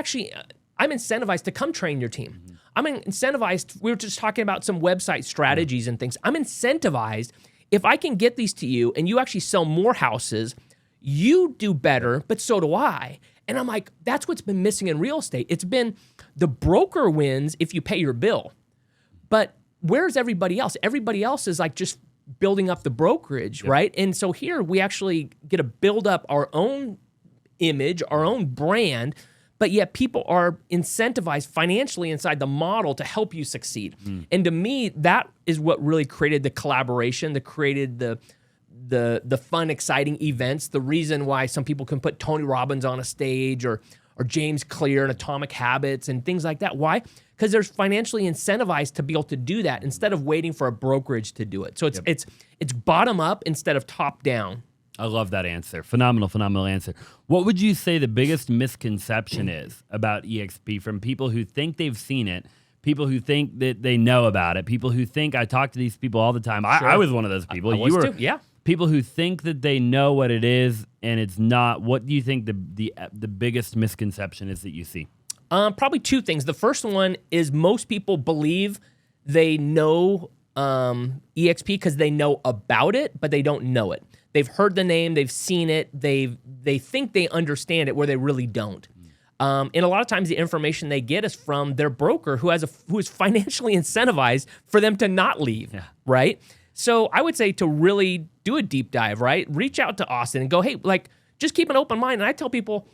incentivized to come train your team. I'm incentivized. We were just talking about some website strategies and things. I'm incentivized. If I can get these to you and you actually sell more houses, you do better, but so do I. And I'm like, that's what's been missing in real estate. It's been the broker wins if you pay your bill. But where's everybody else? Everybody else is like just building up the brokerage, right? And so here we actually get to build up our own image, our own brand, but yet people are incentivized financially inside the model to help you succeed. And to me, that is what really created the collaboration, that created the fun, exciting events, the reason why some people can put Tony Robbins on a stage or James Clear and Atomic Habits and things like that. Why? Because they're financially incentivized to be able to do that instead of waiting for a brokerage to do it. So it's bottom up instead of top down. I love that answer. Phenomenal answer. What would you say the biggest misconception is about eXp from people who think they've seen it, people who think that they know about it, people who think, I talk to these people all the time. Sure. I was one of those people. I was too. Yeah. People who think that they know what it is and it's not. What do you think the biggest misconception is that you see? Probably 2 things. The first one is most people believe they know eXp because they know about it, but they don't know it. They've heard the name, they've seen it, they think they understand it where they really don't. And a lot of times the information they get is from their broker who is financially incentivized for them to not leave, right? So I would say to really do a deep dive, right? Reach out to Austin and go, hey, like, just keep an open mind. And I tell people,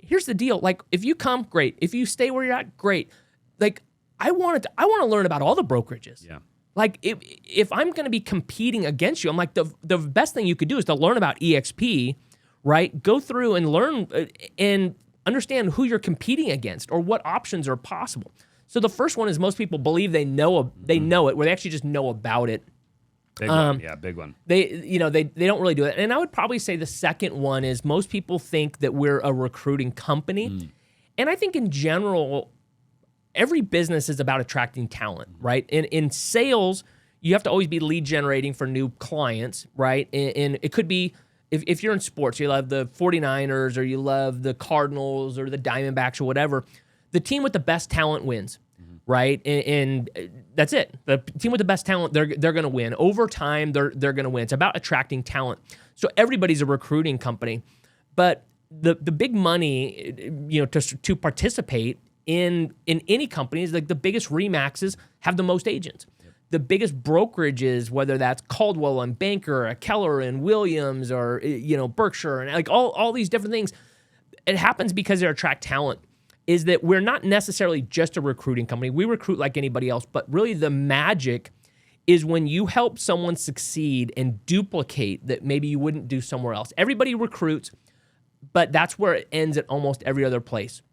here's the deal. Like, if you come, great. If you stay where you're at, great. Like, I want to learn about all the brokerages. Yeah. Like, if I'm going to be competing against you, I'm like, the best thing you could do is to learn about eXp, right? Go through and learn and understand who you're competing against or what options are possible. So the first one is most people believe they know it, where they actually just know about it. Big one. Yeah, big one. They don't really do it. And I would probably say the second one is most people think that we're a recruiting company. And I think in general, every business is about attracting talent, right? In sales, you have to always be lead generating for new clients, right? And it could be, if you're in sports, you love the 49ers or you love the Cardinals or the Diamondbacks or whatever, the team with the best talent wins. Right, and that's it. The team with the best talent, they're going to win. Over time, they're going to win. It's about attracting talent. So everybody's a recruiting company, but the big money, to participate in any company is like the biggest RE/MAXs have the most agents. The biggest brokerages, whether that's Caldwell and Banker, or Keller and Williams, or Berkshire, and like all these different things, it happens because they attract talent. Is that we're not necessarily just a recruiting company. We recruit like anybody else, but really the magic is when you help someone succeed and duplicate that maybe you wouldn't do somewhere else. Everybody recruits, but that's where it ends at almost every other place.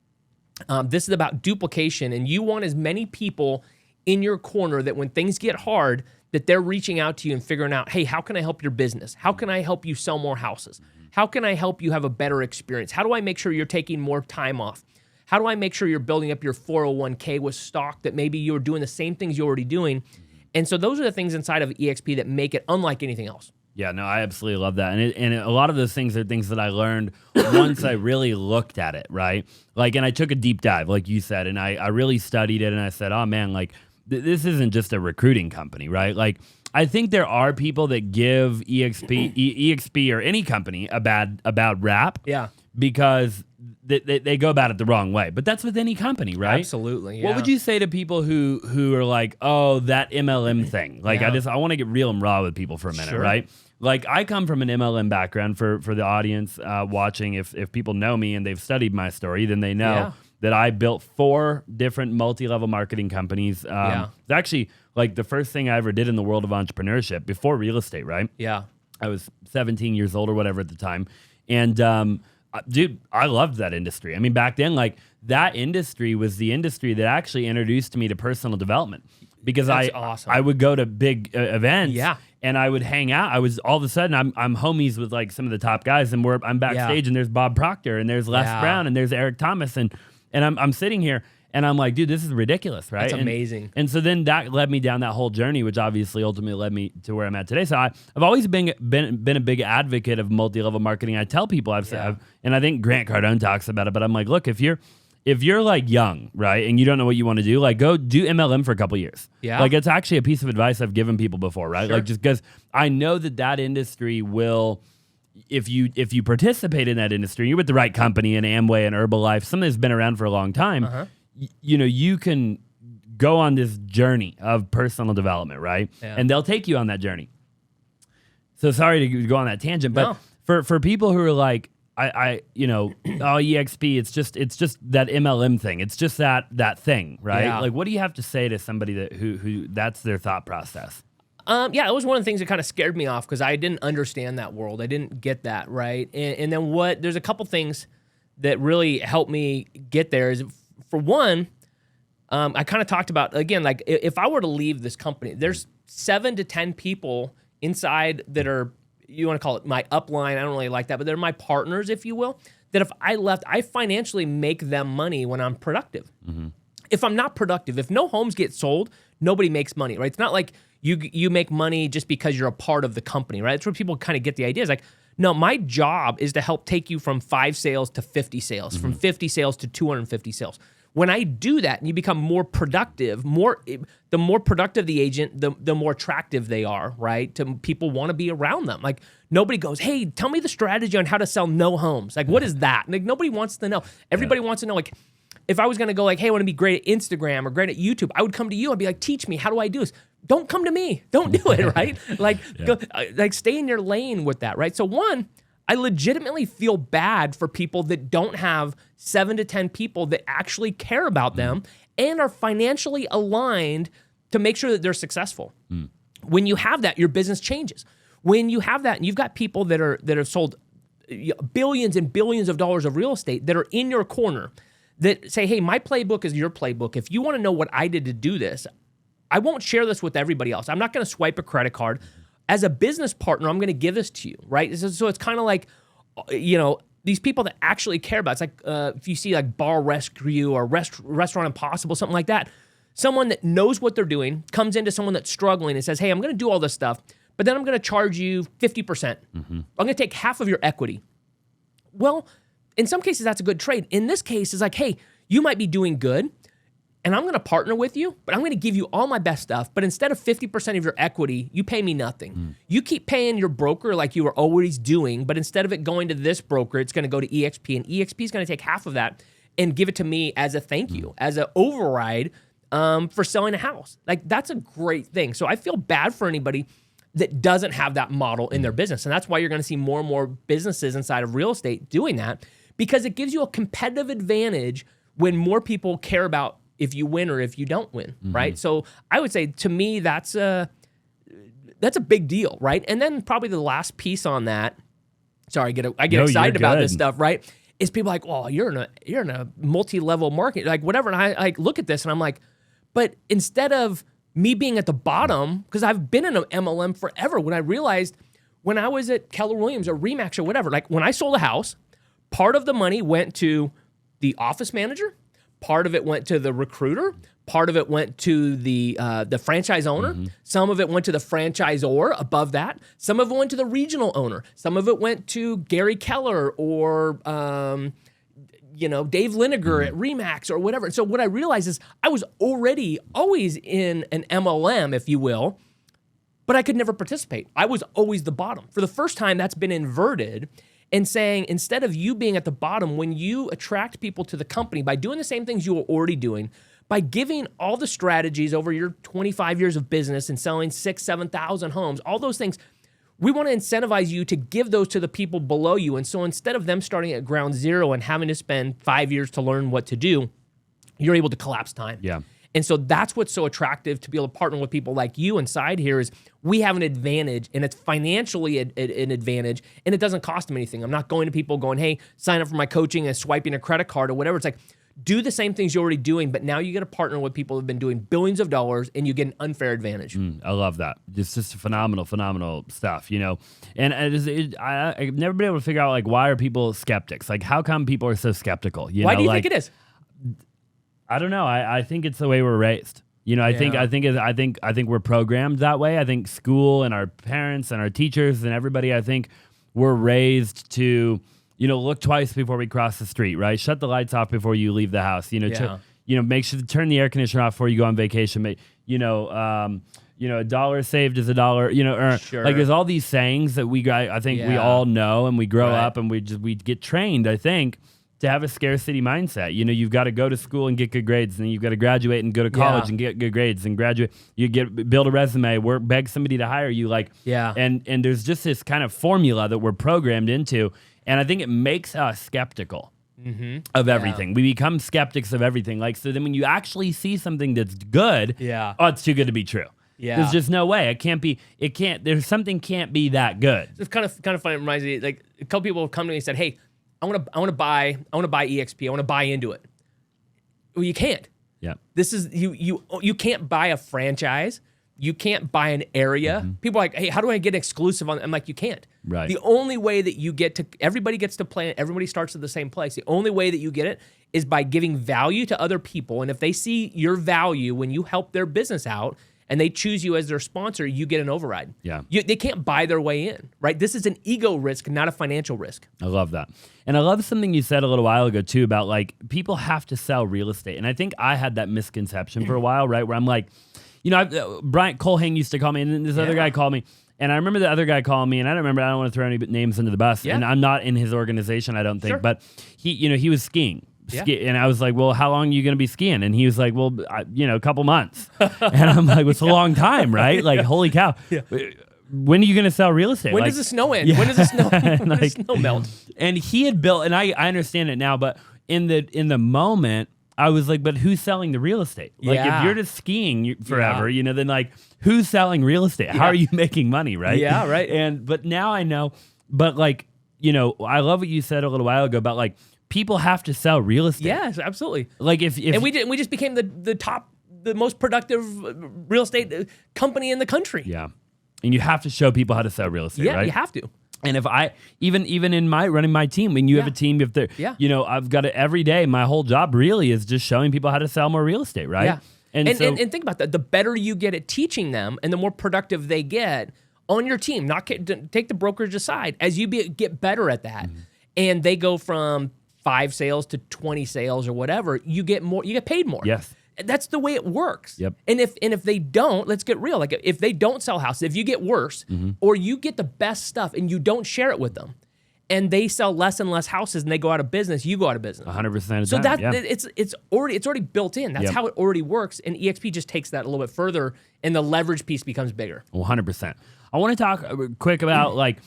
This is about duplication, and you want as many people in your corner that when things get hard, that they're reaching out to you and figuring out, hey, how can I help your business? How can I help you sell more houses? How can I help you have a better experience? How do I make sure you're taking more time off? How do I make sure you're building up your 401k with stock that maybe you're doing the same things you're already doing? And so those are the things inside of eXp that make it unlike anything else. Yeah, no, I absolutely love that. And a lot of those things are things that I learned once I really looked at it, right? Like, and I took a deep dive, like you said, and I really studied it, and I said, oh man, like this isn't just a recruiting company, right? Like, I think there are people that give eXp or any company a bad rap. Yeah. Because they go about it the wrong way. But that's with any company, right? Absolutely. Yeah. What would you say to people who are like, oh, that MLM thing? Like, Yeah. I want to get real and raw with people for a minute, Sure. right? Like, I come from an MLM background. For the audience watching, if people know me and they've studied my story, then they know that I built 4 different multi-level marketing companies. It's actually like the first thing I ever did in the world of entrepreneurship before real estate, right? Yeah. I was 17 years old or whatever at the time. And dude, I loved that industry. I mean, back then, like, that industry was the industry that actually introduced me to personal development, because Awesome. I would go to big events, Yeah. and I would hang out. I was all of a sudden I'm homies with like some of the top guys, and I'm backstage, and there's Bob Proctor, and there's Les Brown, and there's Eric Thomas, and I'm sitting here. And I'm like, dude, this is ridiculous, right? That's amazing. And so then that led me down that whole journey, which obviously ultimately led me to where I'm at today. So I've always been a big advocate of multi-level marketing. I tell people and I think Grant Cardone talks about it, but I'm like, look, if you're like young, right, and you don't know what you want to do, like, go do MLM for a couple years. Yeah. Like, it's actually a piece of advice I've given people before, right? Sure. Like, just because I know that industry will, if you participate in that industry, you're with the right company, in Amway and Herbalife, something that's been around for a long time, you can go on this journey of personal development, right? Yeah. And they'll take you on that journey. So sorry to go on that tangent, but for people who are like, eXp, it's just that MLM thing. It's just that thing, right? Yeah. Like, what do you have to say to somebody that who that's their thought process? It was one of the things that kind of scared me off, because I didn't understand that world. I didn't get that, right? And then there's a couple things that really helped me get there. Is, for one, I kind of talked about, again, like, if I were to leave this company, there's 7 to 10 people inside that are, you want to call it my upline, I don't really like that, but they're my partners, if you will, that if I left, I financially make them money when I'm productive. Mm-hmm. If I'm not productive, if no homes get sold, nobody makes money, right? It's not like you make money just because you're a part of the company, right? That's where people kind of get the idea. It's like, no, my job is to help take you from 5 sales to 50 sales, from 50 sales to 250 sales. When I do that and you become more productive, the more productive the agent, the more attractive they are, right? People want to be around them. Like, nobody goes, hey, tell me the strategy on how to sell no homes. Like, what is that? Like, nobody wants to know. Everybody wants to know, like, if I was going to go like, hey, I want to be great at Instagram or great at YouTube, I would come to you. I'd be like, teach me, how do I do this? Don't come to me. Don't do it, right? Like, go, like, stay in your lane with that, right? So one, I legitimately feel bad for people that don't have 7 to 10 people that actually care about them and are financially aligned to make sure that they're successful. When you have that, your business changes. When you have that, and you've got people that have sold billions and billions of dollars of real estate that are in your corner, that say, hey, my playbook is your playbook. If you want to know what I did to do this, I won't share this with everybody else. I'm not going to swipe a credit card. As a business partner, I'm going to give this to you, right? So it's kind of like, these people that actually care about it. It's like if you see like Bar Rescue or Restaurant Impossible, something like that. Someone that knows what they're doing comes into someone that's struggling and says, hey, I'm going to do all this stuff, but then I'm going to charge you 50%. I'm going to take half of your equity. Well, in some cases, that's a good trade. In this case, it's like, hey, you might be doing good, and I'm going to partner with you, but I'm going to give you all my best stuff. But instead of 50% of your equity, you pay me nothing. You keep paying your broker like you were always doing, but instead of it going to this broker, it's going to go to eXp, and eXp is going to take half of that. and give it to me as a thank you, as an override for selling a house. Like, that's a great thing. So I feel bad for anybody that doesn't have that model in their business. And that's why you're going to see more and more businesses inside of real estate doing that, because it gives you a competitive advantage when more people care about if you win or if you don't win, right? So I would say, to me, that's a big deal, right? And then probably the last piece on that, sorry, I get excited about this stuff, right? Is people like, well, you're in a multi-level market, like whatever. And I like look at this and I'm like, but instead of me being at the bottom, because I've been in an MLM forever, when I realized when I was at Keller Williams or Remax or whatever, like when I sold a house, part of the money went to the office manager, part of it went to the recruiter, part of it went to the franchise owner, some of it went to the franchisor above that, some of it went to the regional owner, some of it went to Gary Keller or Dave Linegar at Remax or whatever. And so what I realized is I was always in an MLM, if you will, but I could never participate. I was always the bottom. For the first time, that's been inverted, and saying, instead of you being at the bottom, when you attract people to the company by doing the same things you were already doing, by giving all the strategies over your 25 years of business and selling 6,000, 7,000 homes, all those things, we want to incentivize you to give those to the people below you. And so instead of them starting at ground zero and having to spend 5 years to learn what to do, you're able to collapse time. Yeah. And so that's what's so attractive to be able to partner with people like you inside here, is we have an advantage, and it's financially an advantage, and it doesn't cost them anything. I'm not going to people going, hey, sign up for my coaching and swiping a credit card or whatever. It's like, do the same things you're already doing, but now you get to partner with people who've been doing billions of dollars, and you get an unfair advantage. I love that. It's just phenomenal stuff, And I've never been able to figure out, like, why are people skeptics? Like, how come people are so skeptical? Why do you think it is? I don't know. I think it's the way we're raised. I think we're programmed that way. I think school and our parents and our teachers and everybody, I think we're raised to, look twice before we cross the street, right? Shut the lights off before you leave the house. Make sure to turn the air conditioner off before you go on vacation. A dollar saved is a dollar, Sure. Like, there's all these sayings that we all know, and we grow up and we get trained, I think, to have a scarcity mindset. You've got to go to school and get good grades, and then you've got to graduate and go to college and get good grades and graduate. Build a resume, beg somebody to hire you. And there's just this kind of formula that we're programmed into, and I think it makes us skeptical of everything. Yeah. We become skeptics of everything. So then when you actually see something that's good, it's too good to be true. Yeah. There's just no way. There's something can't be that good. It's kind of funny. It reminds me, like, a couple people have come to me and said, hey, I want to buy eXp. I want to buy into it. Well, you can't. Yeah. This is you can't buy a franchise. You can't buy an area. People are like, hey, how do I get exclusive on? I'm like, you can't. Right. The only way that you get to, everybody gets to play, everybody starts at the same place. The only way that you get it is by giving value to other people. And if they see your value when you help their business out, and they choose you as their sponsor, you get an override. Yeah. They can't buy their way in, right? This is an ego risk, not a financial risk. I love that. And I love something you said a little while ago, too, about, like, people have to sell real estate. And I think I had that misconception for a while, right, where I'm like, Bryant Colhane used to call me, and then this other guy called me. And I remember the other guy calling me, and I don't want to throw any names into the bus. Yeah. And I'm not in his organization, I don't think. Sure. But he was skiing. Yeah. And I was like, well, how long are you going to be skiing? And he was like, well, a couple months. And I'm like, well, it's a long time, right? Like, holy cow. Yeah. When are you going to sell real estate? When does the snow end? Yeah. When does the snow melt? And he had built, and I understand it now, but in the moment, I was like, but who's selling the real estate? Like, if you're just skiing forever, then, like, who's selling real estate? How are you making money, right? Yeah, right. But now I know, but, like, I love what you said a little while ago about, like, people have to sell real estate. Yes, absolutely. Like, if and we just became the most productive real estate company in the country. Yeah, and you have to show people how to sell real estate. Yeah, right? You have to. And if I even in my running my team, when you have a team, if they're I've got it every day. My whole job really is just showing people how to sell more real estate, right? Yeah. And think about that. The better you get at teaching them, and the more productive they get on your team. Not take the brokerage aside. As you get better at that, and they go from 5 sales to 20 sales or whatever, you get more. You get paid more. Yes. That's the way it works. Yep. And if they don't, let's get real. Like, if they don't sell houses, if you get worse, or you get the best stuff and you don't share it with them, and they sell less and less houses and they go out of business, you go out of business. 100%. So it's already built in. That's how it already works. And eXp just takes that a little bit further, and the leverage piece becomes bigger. 100%. I want to talk quick about like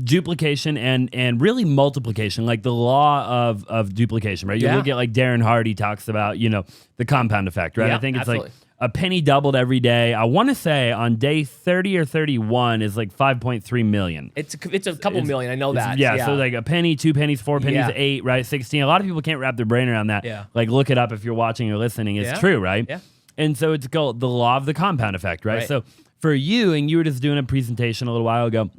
duplication and really multiplication, like the law of duplication, right? You look at like Darren Hardy talks about, you know, the compound effect, right? Yeah, I think it's absolutely. like a penny doubled every day. I want to say on day 30 or 31 is like 5.3 million. It's a couple million. I know that. Yeah, so like a penny, 2 pennies, 4 pennies, 8, right? 16. A lot of people can't wrap their brain around that. Yeah. Like look it up if you're watching or listening. It's true, right? Yeah. And so it's called the law of the compound effect, right? So for you, and you were just doing a presentation a little while ago,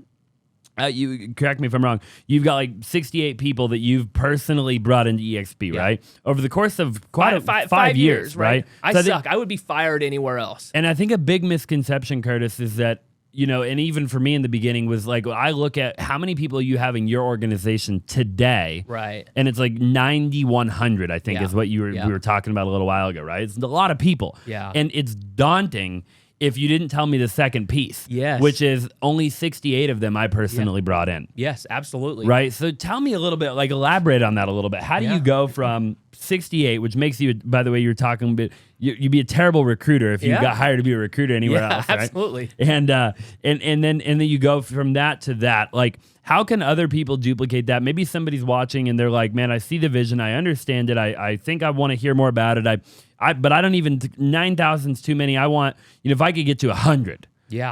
you correct me if I'm wrong, you've got like 68 people that you've personally brought into eXp, right? Over the course of quite five years, right? I suck. I would be fired anywhere else. And I think a big misconception, Curtis, is that, you know, and even for me in the beginning was like, I look at how many people you have in your organization today. Right. And it's like 9,100, I think is what we were talking about a little while ago, right? It's a lot of people. Yeah. And it's daunting if you didn't tell me the second piece, which is only 68 of them I personally brought in. Yes, absolutely. Right? So tell me a little bit, like elaborate on that a little bit. How do you go from 68, which makes you, by the way, you were talking a bit, you'd be a terrible recruiter if you got hired to be a recruiter anywhere else, right? Absolutely. And then you go from that to that. Like, how can other people duplicate that? Maybe somebody's watching and they're like, man, I see the vision, I understand it, I think I want to hear more about it. But I don't even, 9,000 is too many. I want, you know, if I could get to 100,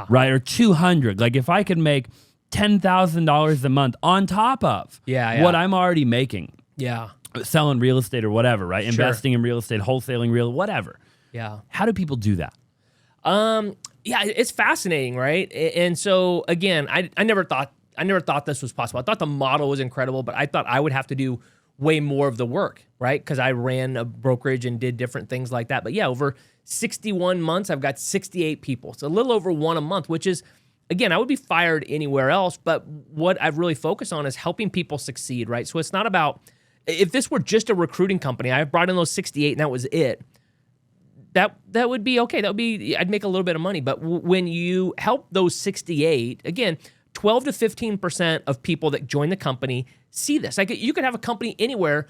right, or 200, like if I could make $10,000 a month on top of what I'm already making, selling real estate or whatever, right, investing in real estate, wholesaling whatever. Yeah. How do people do that? Yeah, it's fascinating, right? And so again, I never thought this was possible. I thought the model was incredible, but I thought I would have to do way more of the work, right? Because I ran a brokerage and did different things like that. But yeah, over 61 months, I've got 68 people. It's a little over one a month, which is, again, I would be fired anywhere else. But what I've really focused on is helping people succeed, right? So it's not about, if this were just a recruiting company, I brought in those 68 and that was it, that would be okay. That would be, I'd make a little bit of money. But when you help those 68, again, 12 to 15% of people that join the company see this. Like you could have a company anywhere.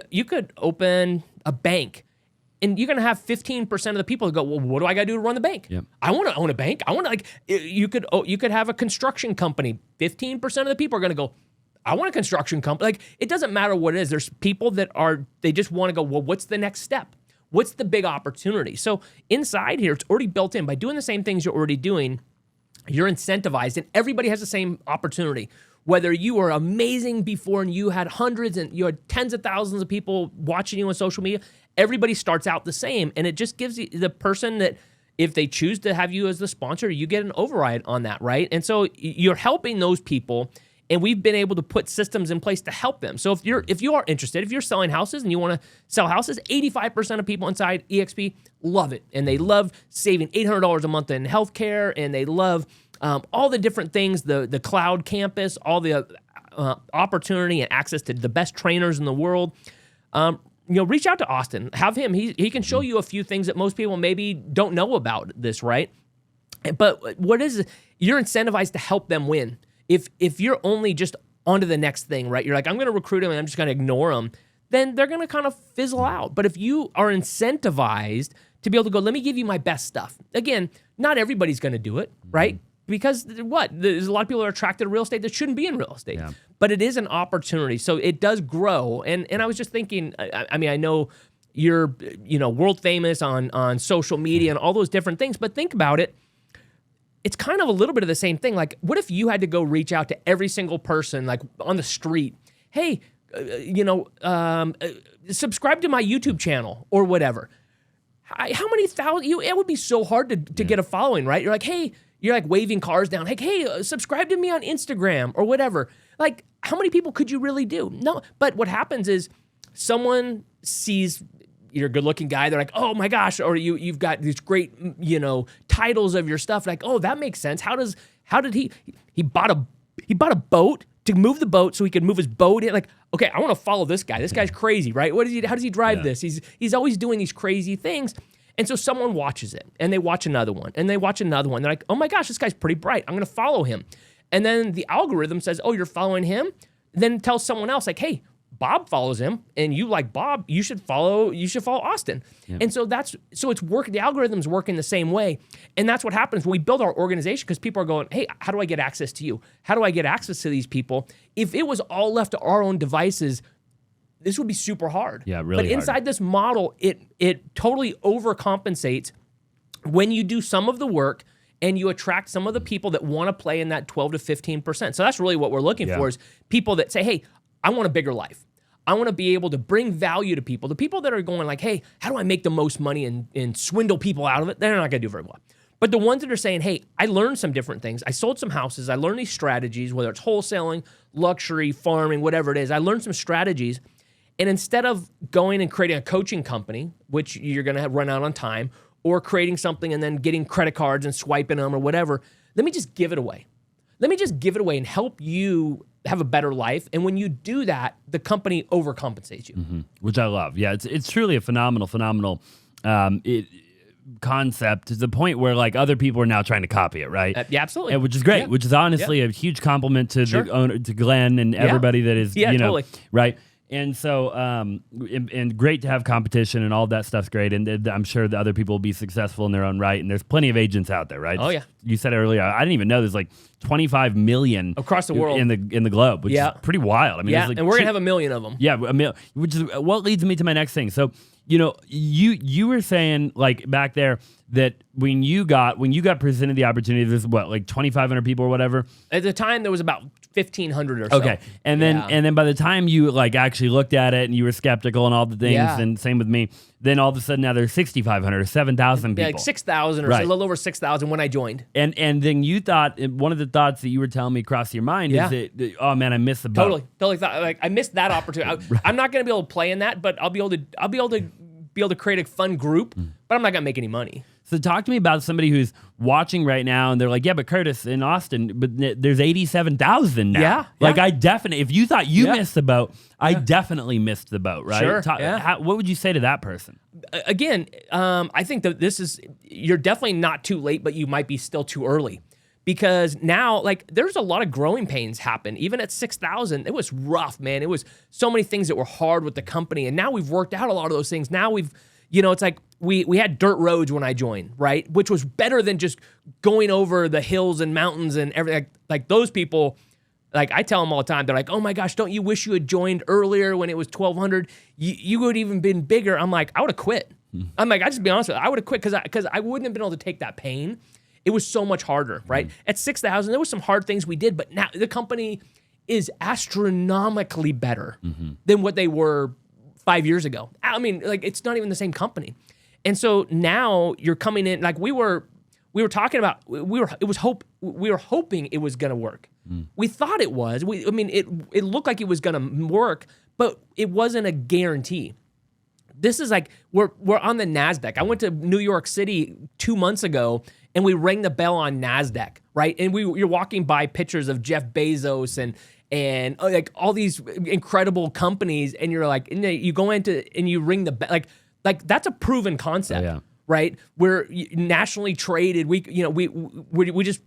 You could open a bank, and you're going to have 15% of the people that go, well, what do I got to do to run the bank? Yep. I want to own a bank. I want to, like, you could have a construction company. 15% of the people are going to go, I want a construction company. Like, it doesn't matter what it is. There's people that they just want to go, well, what's the next step? What's the big opportunity? So inside here, it's already built in. By doing the same things you're already doing, you're incentivized, and everybody has the same opportunity. Whether you were amazing before and you had hundreds and you had tens of thousands of people watching you on social media, everybody starts out the same. And it just gives you the person that, if they choose to have you as the sponsor, you get an override on that, right? And so you're helping those people, and we've been able to put systems in place to help them. So if you are interested, if you're selling houses and you want to sell houses, 85% of people inside eXp love it. And they love saving $800 a month in healthcare, and they love all the different things, the cloud campus, all the opportunity and access to the best trainers in the world. Reach out to Austin. Have him. He can show you a few things that most people maybe don't know about this, right? But what is it? You're incentivized to help them win. If you're only just onto the next thing, right? You're like, I'm going to recruit them and I'm just going to ignore them. Then they're going to kind of fizzle out. But if you are incentivized to be able to go, let me give you my best stuff. Again, not everybody's going to do it, right? Because there's a lot of people that are attracted to real estate that shouldn't be in real estate. Yeah. But it is an opportunity. So it does grow. And I was just thinking, I mean, I know you're world famous on social media and all those different things, but think about it. It's kind of a little bit of the same thing. Like, what if you had to go reach out to every single person, like on the street? Hey, subscribe to my YouTube channel or whatever. How many thousand? It would be so hard to get a following, right? You're like, hey, you're like waving cars down. Like, hey, subscribe to me on Instagram or whatever. Like, how many people could you really do? No. But what happens is someone sees you're a good-looking guy. They're like, oh my gosh, or you've got these great, titles of your stuff. Like, oh, that makes sense. How did he bought a boat to move the boat so he could move his boat in? Like, okay, I want to follow this guy. This guy's crazy, right? How does he drive this? He's always doing these crazy things. And so someone watches it, and they watch another one, and they watch another one. They're like, oh my gosh, this guy's pretty bright. I'm going to follow him. And then the algorithm says, oh, you're following him? then tell someone else like, hey, Bob follows him, and you like Bob, you should follow Austin. Yep. And so it's working. The algorithm's working the same way. And that's what happens when we build our organization, because people are going, hey, how do I get access to you? How do I get access to these people? If it was all left to our own devices, this would be super hard. Yeah, really But inside hard. this model, it totally overcompensates when you do some of the work and you attract some of the people that want to play in that 12 to 15%. So that's really what we're looking for, is people that say, hey, I want a bigger life. I want to be able to bring value to people. The people that are going like, hey, how do I make the most money and swindle people out of it? They're not going to do very well. But the ones that are saying, hey, I learned some different things. I sold some houses. I learned these strategies, whether it's wholesaling, luxury, farming, whatever it is. I learned some strategies. And instead of going and creating a coaching company, which you're going to run out on time, or creating something and then getting credit cards and swiping them or whatever, let me just give it away. Let me just give it away and help you have a better life. And when you do that, the company overcompensates you. Mm-hmm. Which I love. Yeah, it's truly a phenomenal concept, to the point where like other people are now trying to copy it, right? Yeah, absolutely. And which is great, which is honestly a huge compliment to the owner, to Glenn and everybody that is, totally. Right? And so, and great to have competition, and all of that stuff's great. And I'm sure the other people will be successful in their own right. And there's plenty of agents out there, right? Oh yeah. You said earlier, I didn't even know there's like 25 million across the world in the globe, which is pretty wild. I mean, yeah, like and we're gonna have 1 million of them. Yeah, which is what leads me to my next thing. So, you were saying like back there that when you got presented the opportunity, there's what, like 2,500 people or whatever. At the time, there was about 1,500 or so. Okay, and then by the time you like actually looked at it and you were skeptical and all the things, and same with me, then all of a sudden now there's 6,500 or 7,000 people. Yeah, like 6,000 or so, a little over 6,000 when I joined. And then you thought, one of the thoughts that you were telling me across your mind is that, oh man, I missed the boat. Totally thought, like, I missed that opportunity. I'm not going to be able to play in that, but I'll be able to create a fun group, but I'm not going to make any money. So talk to me about somebody who's watching right now and they're like, yeah, but Curtis, in Austin, but there's 87,000 now. Yeah. Like I definitely, if you thought you missed the boat, I definitely missed the boat, right? Sure. What would you say to that person? Again, I think that you're definitely not too late, but you might be still too early. Because now, like, there's a lot of growing pains happen. Even at 6,000, it was rough, man. It was so many things that were hard with the company. And now we've worked out a lot of those things. Now we've, it's like we had dirt roads when I joined, right? Which was better than just going over the hills and mountains and everything. Like those people, like I tell them all the time, they're like, oh my gosh, don't you wish you had joined earlier when it was 1,200? You would have even been bigger. I'm like, I would have quit. I'm like, I just be honest with you, I would have quit because I wouldn't have been able to take that pain. It was so much harder, right? At 6,000, there were some hard things we did, but now the company is astronomically better than what they were 5 years ago. I mean, like, it's not even the same company. And so now you're coming in, like we were talking about, we were hoping it was gonna work. We thought it was. It looked like it was gonna work, but it wasn't a guarantee. This is like, we're on the NASDAQ. I went to New York City 2 months ago, and we rang the bell on NASDAQ, right? And you're walking by pictures of Jeff Bezos and like all these incredible companies, and you're like, and you go into and you ring the bell, like that's a proven concept, right? We're nationally traded. We just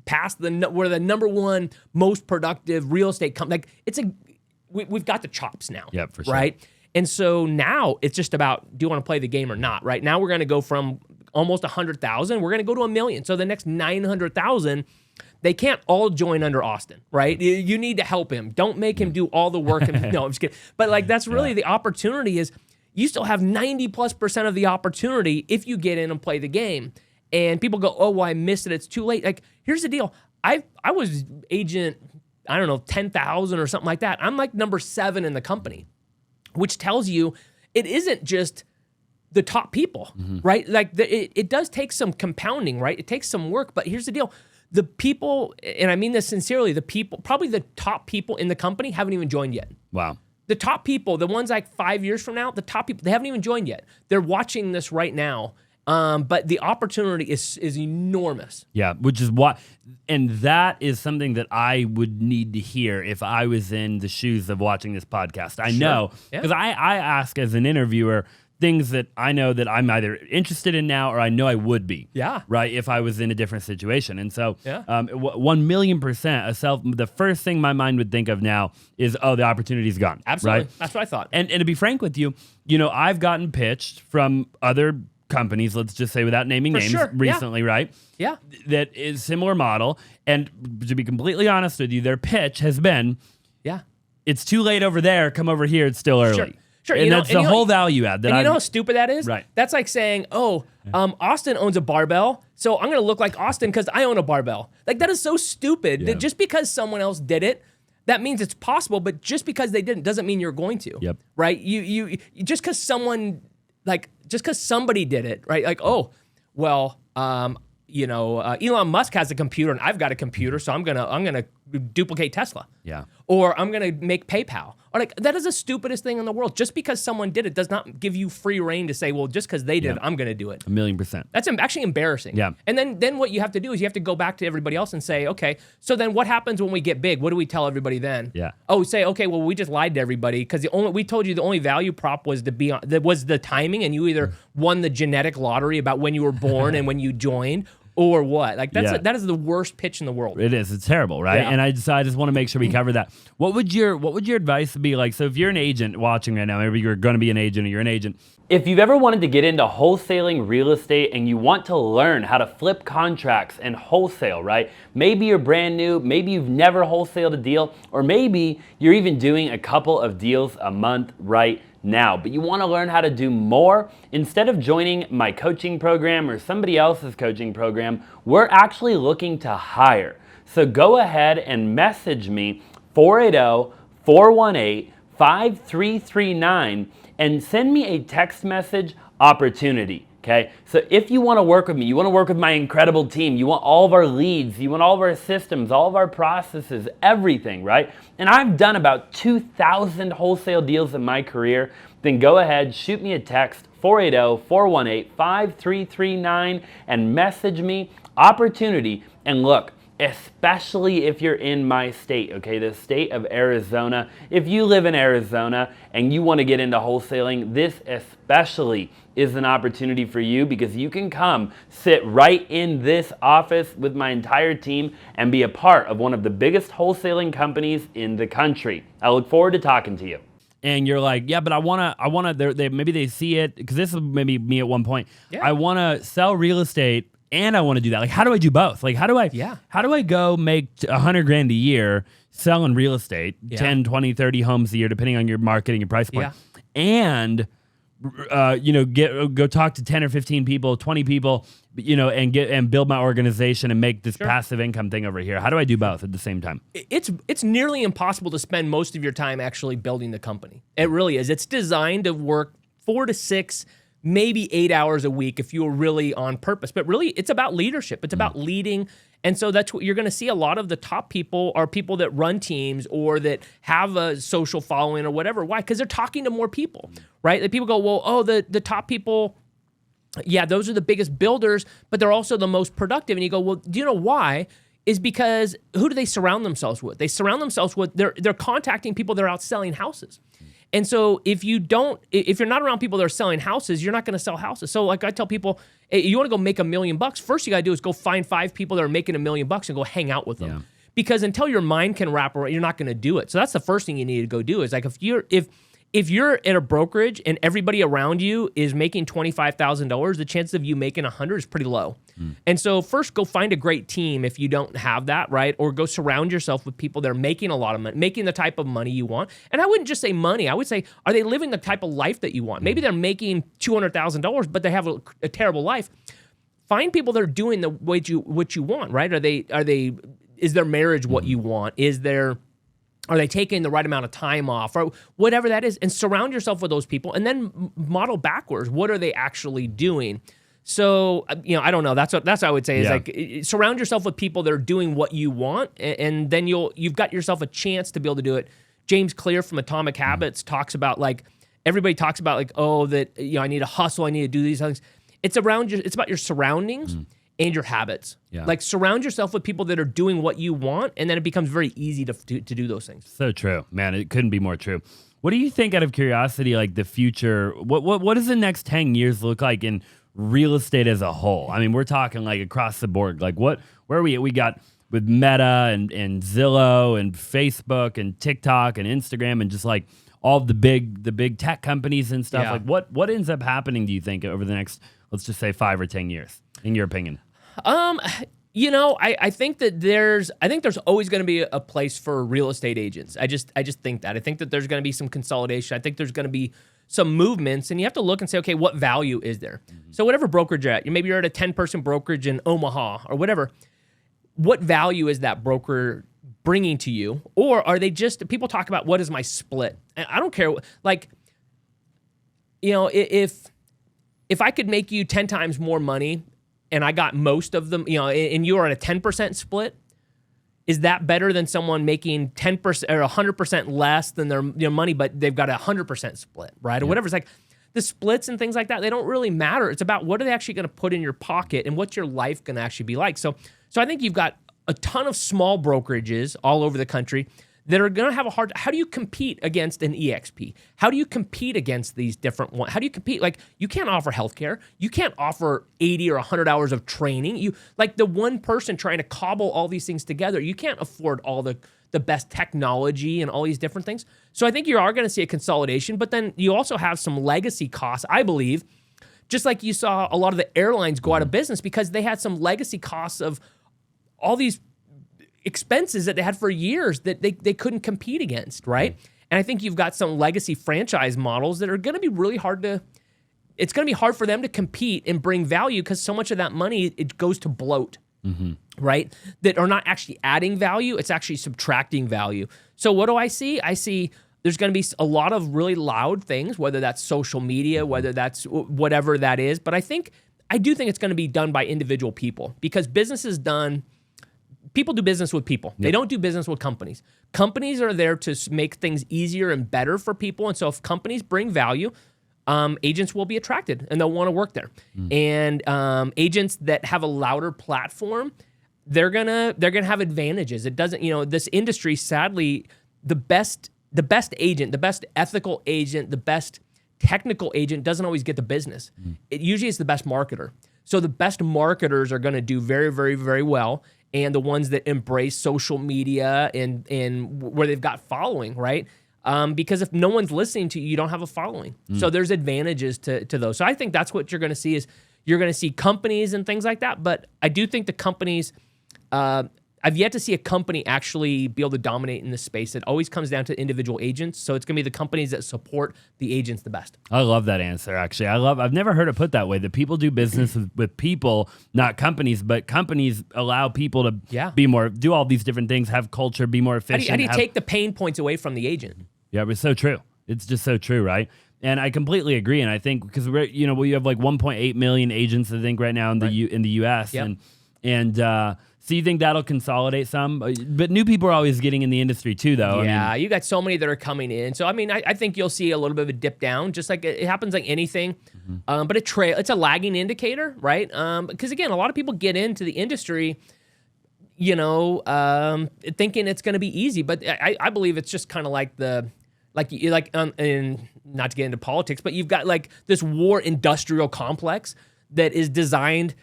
passed we're the number one most productive real estate company. Like we've got the chops now, for sure, right? And so now it's just about, do you want to play the game or not, right? Now we're going to go from almost 100,000, we're going to go to 1 million. So the next 900,000, they can't all join under Austin, right? You need to help him. Don't make him do all the work. No, I'm just kidding. But like, that's really the opportunity is you still have 90+% of the opportunity if you get in and play the game. And people go, oh, well, I missed it. It's too late. Like, here's the deal. I was agent, 10,000 or something like that. I'm like number 7 in the company, which tells you it isn't just the top people, right? Like it does take some compounding, right? It takes some work, but here's the deal. The people, and I mean this sincerely, probably the top people in the company haven't even joined yet. Wow. The top people, the ones like 5 years from now, the top people, they haven't even joined yet. They're watching this right now. But the opportunity is enormous. Yeah, which is what, and that is something that I would need to hear if I was in the shoes of watching this podcast. I know, because I ask as an interviewer, things that I know that I'm either interested in now or I know I would be. Yeah. Right. If I was in a different situation. And so 1,000,000% the first thing my mind would think of now is, oh, the opportunity's gone. Absolutely. Right? That's what I thought. And to be frank with you, I've gotten pitched from other companies, let's just say without naming names, recently, right? Yeah. That is similar model. And to be completely honest with you, their pitch has been, it's too late over there, come over here, it's still early. Sure. And that's the whole value add. And you know how stupid that is? Right. That's like saying, Austin owns a barbell, so I'm going to look like Austin because I own a barbell. Like, that is so stupid that just because someone else did it, that means it's possible, but just because they didn't doesn't mean you're going to. Yep. Right? You just because somebody did it, right? Like, Elon Musk has a computer and I've got a computer, so I'm gonna duplicate Tesla. Yeah. Or I'm gonna make PayPal. Or like, that is the stupidest thing in the world. Just because someone did it does not give you free reign to say, well, just because they did it, I'm gonna do it. 1,000,000%. That's actually embarrassing. Yeah. And then what you have to do is you have to go back to everybody else and say, okay, so then what happens when we get big? What do we tell everybody then? Yeah. Oh, say, okay, well, we just lied to everybody because we told you the only value prop was was the timing, and you either won the genetic lottery about when you were born and when you joined, or what? Like, that is the worst pitch in the world. It is. It's terrible, right? Yeah. And I just want to make sure we cover that. What would your advice be like? So if you're an agent watching right now, maybe you're going to be an agent or you're an agent. If you've ever wanted to get into wholesaling real estate and you want to learn how to flip contracts and wholesale, right? Maybe you're brand new, maybe you've never wholesaled a deal, or maybe you're even doing a couple of deals a month right now, but you want to learn how to do more. Instead of joining my coaching program or somebody else's coaching program, we're actually looking to hire. So go ahead and message me 480-418-5339 and send me a text message opportunity. Okay, so if you want to work with me, you want to work with my incredible team, you want all of our leads, you want all of our systems, all of our processes, everything, right? And I've done about 2,000 wholesale deals in my career, then go ahead, shoot me a text, 480-418-5339, and message me opportunity. And look, especially if you're in my state, okay, the state of Arizona. If you live in Arizona and you want to get into wholesaling, this especially is an opportunity for you because you can come sit right in this office with my entire team and be a part of one of the biggest wholesaling companies in the country. I look forward to talking to you. And you're like, yeah, but I want to, maybe they see it, because this is maybe me at one point. Yeah. I want to sell real estate and I want to do that. Like, how do I do both? Like, how do I go make $100,000 a year selling real estate, 10, 20, 30 homes a year, depending on your market and your price point, and go talk to 10 or 15 people, 20 people, and build my organization and make this passive income thing over here. How do I do both at the same time? It's nearly impossible to spend most of your time actually building the company. It really is. It's designed to work 4 to 6, maybe 8 hours a week if you're really on purpose. But really, it's about leadership. It's about leading. And so that's what you're going to see. A lot of the top people are people that run teams or that have a social following or whatever. Why? Because they're talking to more people, right? Like, people go, well, the top people, yeah, those are the biggest builders, but they're also the most productive. And you go, well, do you know why? Is because who do they surround themselves with? They surround themselves with, they're contacting people that are out selling houses. And so if you're not around people that are selling houses, you're not going to sell houses. So like I tell people, hey, you want to go make $1 million, first you got to do is go find 5 people that are making $1 million and go hang out with them. Yeah. Because until your mind can wrap around, you're not going to do it. So that's the first thing you need to go do is like, if you're at a brokerage and everybody around you is making $25,000, the chance of you making $100 is pretty low. And so first, go find a great team if you don't have that, right? Or go surround yourself with people that are making a lot of money, making the type of money you want. And I wouldn't just say money. I would say, are they living the type of life that you want? Maybe they're making $200,000, but they have a terrible life. Find people that are doing what you want, right? Is their marriage what you want? Are they taking the right amount of time off or whatever that is? And surround yourself with those people and then model backwards. What are they actually doing? So, I don't know. That's what I would say is like, surround yourself with people that are doing what you want. And then you've got yourself a chance to be able to do it. James Clear from Atomic Habits talks about like, everybody talks about like, I need to hustle. I need to do these things. It's about your surroundings and your habits. Yeah. Like, surround yourself with people that are doing what you want, and then it becomes very easy to do those things. So true, man. It couldn't be more true. What do you think, out of curiosity, like the future, what does the next 10 years look like in real estate as a whole? I mean, we're talking like across the board. Like where are we? We got with Meta and Zillow and Facebook and TikTok and Instagram and just like all the big tech companies and stuff. Yeah. Like what ends up happening, do you think, over the next, let's just say 5 or 10 years, in your opinion? I think that there's always going to be a place for real estate agents. I just think that. I think that there's going to be some consolidation. I think there's going to be some movements, and you have to look and say, okay, what value is there? Mm-hmm. So whatever brokerage you're at, maybe you're at a 10-person brokerage in Omaha or whatever. What value is that broker bringing to you? Or are they just, people talk about what is my split? And I don't care. Like, if I could make you 10 times more money and I got most of them, and you are at a 10% split, is that better than someone making 10% or 100% less than their money, but they've got a 100% split, right? Or whatever. It's like the splits and things like that, they don't really matter. It's about what are they actually going to put in your pocket and what's your life going to actually be like. So I think you've got a ton of small brokerages all over the country that are going to have how do you compete against an eXp? How do you compete against these different ones? How do you compete? Like, you can't offer healthcare. You can't offer 80 or 100 hours of training. You, like, the one person trying to cobble all these things together, you can't afford all the best technology and all these different things. So I think you are going to see a consolidation, but then you also have some legacy costs, I believe, just like you saw a lot of the airlines go out of business because they had some legacy costs of all these expenses that they had for years that they couldn't compete against, right? And I think you've got some legacy franchise models that are going to be really it's going to be hard for them to compete and bring value because so much of that money, it goes to bloat, right? That are not actually adding value, it's actually subtracting value. So what do I see? I see there's going to be a lot of really loud things, whether that's social media, whether that's whatever that is. But I do think it's going to be done by individual people because business is done. People do business with people. Yep. They don't do business with companies. Companies are there to make things easier and better for people. And so if companies bring value, agents will be attracted and they'll want to work there. And agents that have a louder platform, they're gonna have advantages. It doesn't, this industry, sadly, the best agent, the best ethical agent, the best technical agent doesn't always get the business. It usually is the best marketer. So the best marketers are going to do very, very, very well. And the ones that embrace social media and where they've got following, right? Because if no one's listening to you, you don't have a following. So there's advantages to those. So I think that's what you're going to see is you're going to see companies and things like that. But I do think the companies, I've yet to see a company actually be able to dominate in this space. It always comes down to individual agents. So it's going to be the companies that support the agents the best. I love that answer, actually. I've never heard it put that way, that people do business with people, not companies, but companies allow people to be more, do all these different things, have culture, be more efficient. How do you take the pain points away from the agent? Yeah, it's so true. It's just so true, right? And I completely agree. And I think because we have like 1.8 million agents, I think, right now in the U.S. Yep. So you think that'll consolidate some? But new people are always getting in the industry too, though. Yeah, you got so many that are coming in. So, I think you'll see a little bit of a dip down, just like it happens like anything. But it's a lagging indicator, right? Because, again, a lot of people get into the industry, thinking it's going to be easy. But I believe it's just kind of like and not to get into politics, but you've got like this war industrial complex that is designed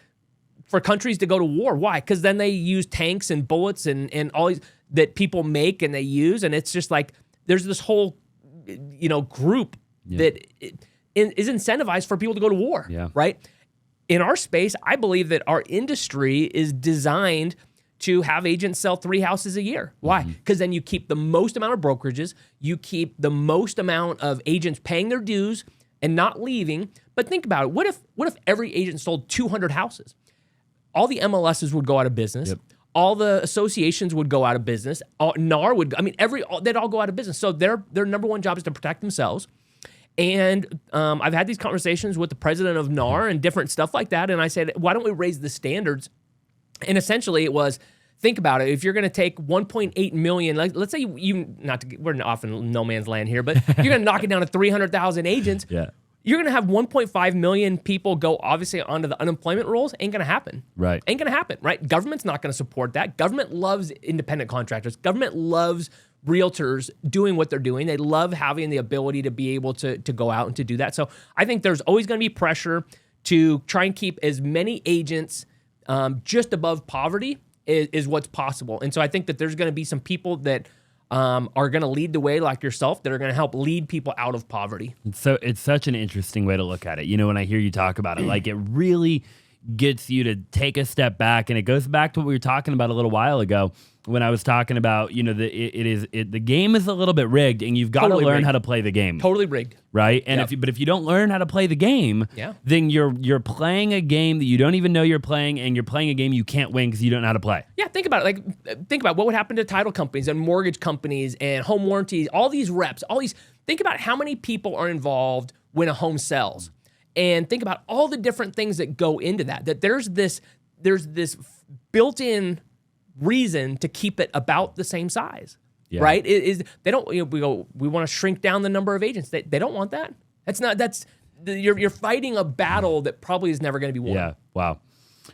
for countries to go to war. Why? Because then they use tanks and bullets and all these that people make and they use. And it's just like there's this whole, group that is incentivized for people to go to war, right? In our space, I believe that our industry is designed to have agents sell 3 houses a year. Why? Because then you keep the most amount of brokerages, you keep the most amount of agents paying their dues and not leaving. But think about it. What if every agent sold 200 houses? All the MLSs would go out of business. Yep. All the associations would go out of business. NAR would. They'd all go out of business. So their number one job is to protect themselves. And I've had these conversations with the president of NAR and different stuff like that. And I said, why don't we raise the standards? And essentially, it was, think about it. If you're going to take 1.8 million, let's say we're often in no man's land here, but you're going to knock it down to 300,000 agents. Yeah. You're going to have 1.5 million people go, obviously, onto the unemployment rolls. Ain't going to happen. Right. Ain't going to happen, right? Government's not going to support that. Government loves independent contractors. Government loves realtors doing what they're doing. They love having the ability to be able to go out and to do that. So I think there's always going to be pressure to try and keep as many agents just above poverty is what's possible. And so I think that there's going to be some people that are going to lead the way, like yourself, that are going to help lead people out of poverty. So it's such an interesting way to look at it. You know, when I hear you talk about it, like it really gets you to take a step back, and it goes back to what we were talking about a little while ago when I was talking about, you know, the game is a little bit rigged, and you've got to learn how to play the game. Totally rigged. Right? And if you don't learn how to play the game, then you're playing a game that you don't even know you're playing, and you're playing a game you can't win because you don't know how to play. Yeah, think about it. Like, think about what would happen to title companies and mortgage companies and home warranties, all these reps, think about how many people are involved when a home sells. And think about all the different things that go into that there's this built-in reason to keep it about the same size, right? They don't, we want to shrink down the number of agents. They don't want that. You're fighting a battle that probably is never going to be won. Yeah. Wow.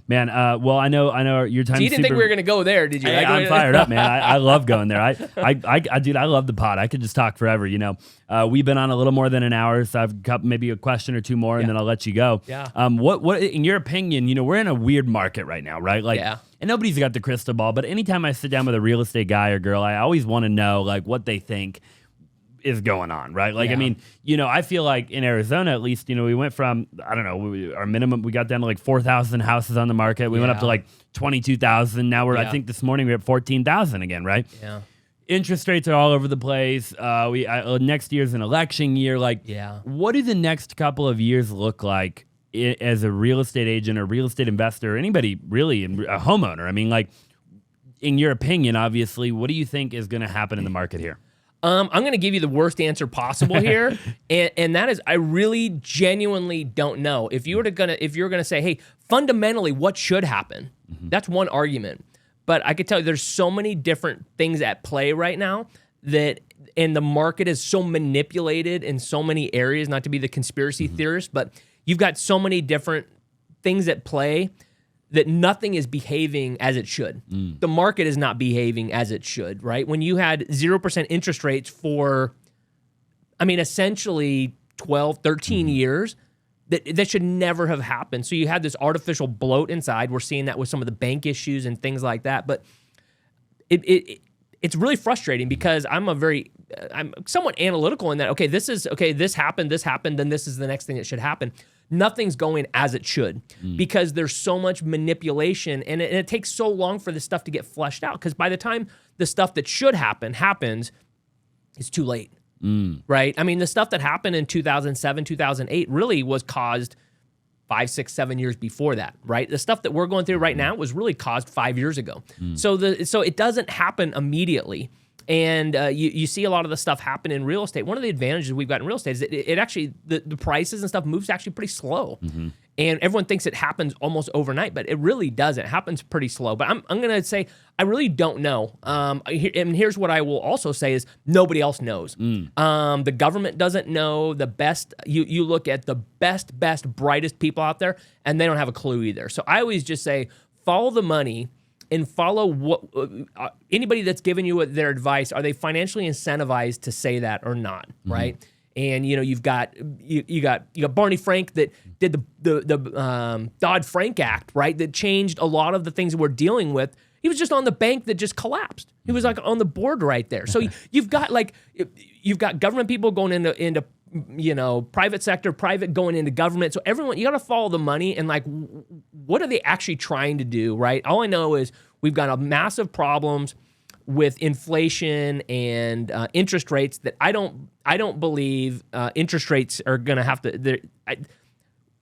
Man, well, I know your time. So you didn't think we were going to go there, did you? I'm fired up, man. I love going there. Dude, I love the pod. I could just talk forever. You know, we've been on a little more than an hour, so I've got maybe a question or two more, and then I'll let you go. Yeah. What, in your opinion, you know, we're in a weird market right now, right? Like, and nobody's got the crystal ball, but anytime I sit down with a real estate guy or girl, I always want to know like what they think is going on, right? Like, I mean, you know, I feel like in Arizona, at least, you know, we went from, I don't know, our minimum, we got down to like 4,000 houses on the market. We went up to like 22,000. Now we're, I think this morning we're at 14,000 again, right? Yeah. Interest rates are all over the place. Next year's an election year. Like, what do the next couple of years look like as a real estate agent or real estate investor, or anybody really, a homeowner? I mean, like, in your opinion, obviously, what do you think is going to happen in the market here? I'm going to give you the worst answer possible here, and that is I really genuinely don't know. If you're going to say, hey, fundamentally, what should happen? That's one argument. But I could tell you there's so many different things at play right now and the market is so manipulated in so many areas, not to be the conspiracy theorist, but you've got so many different things at play that nothing is behaving as it should. The market is not behaving as it should, right? When you had 0% interest rates for, I mean, essentially 12, 13 years, that should never have happened. So you had this artificial bloat inside. We're seeing that with some of the bank issues and things like that. But it's really frustrating because I'm somewhat analytical in that, this happened, then this is the next thing that should happen. Nothing's going as it should because there's so much manipulation and it takes so long for this stuff to get fleshed out because by the time the stuff that should happen happens, it's too late, right? I mean, the stuff that happened in 2007, 2008 really was caused 5, 6, 7 years before that, right? The stuff that we're going through right now was really caused 5 years ago. So it doesn't happen immediately. And you see a lot of the stuff happen in real estate. One of the advantages we've got in real estate is it actually, the prices and stuff moves actually pretty slow. And everyone thinks it happens almost overnight, but it really doesn't. It happens pretty slow. But I'm going to say I really don't know. And here's what I will also say is nobody else knows. The government doesn't know. The best, you look at the best, brightest people out there, and they don't have a clue either. So I always just say follow the money. And follow what anybody that's giving you their advice. Are they financially incentivized to say that or not? Right? And you know you've got Barney Frank that did the Dodd-Frank Act, right? That changed a lot of the things that we're dealing with. He was just on the bank that just collapsed. He was like on the board right there. So you've got government people going into private sector, private going into government. So everyone, you got to follow the money and like, what are they actually trying to do, right? All I know is we've got a massive problems with inflation and interest rates that I don't believe interest rates are going to have to.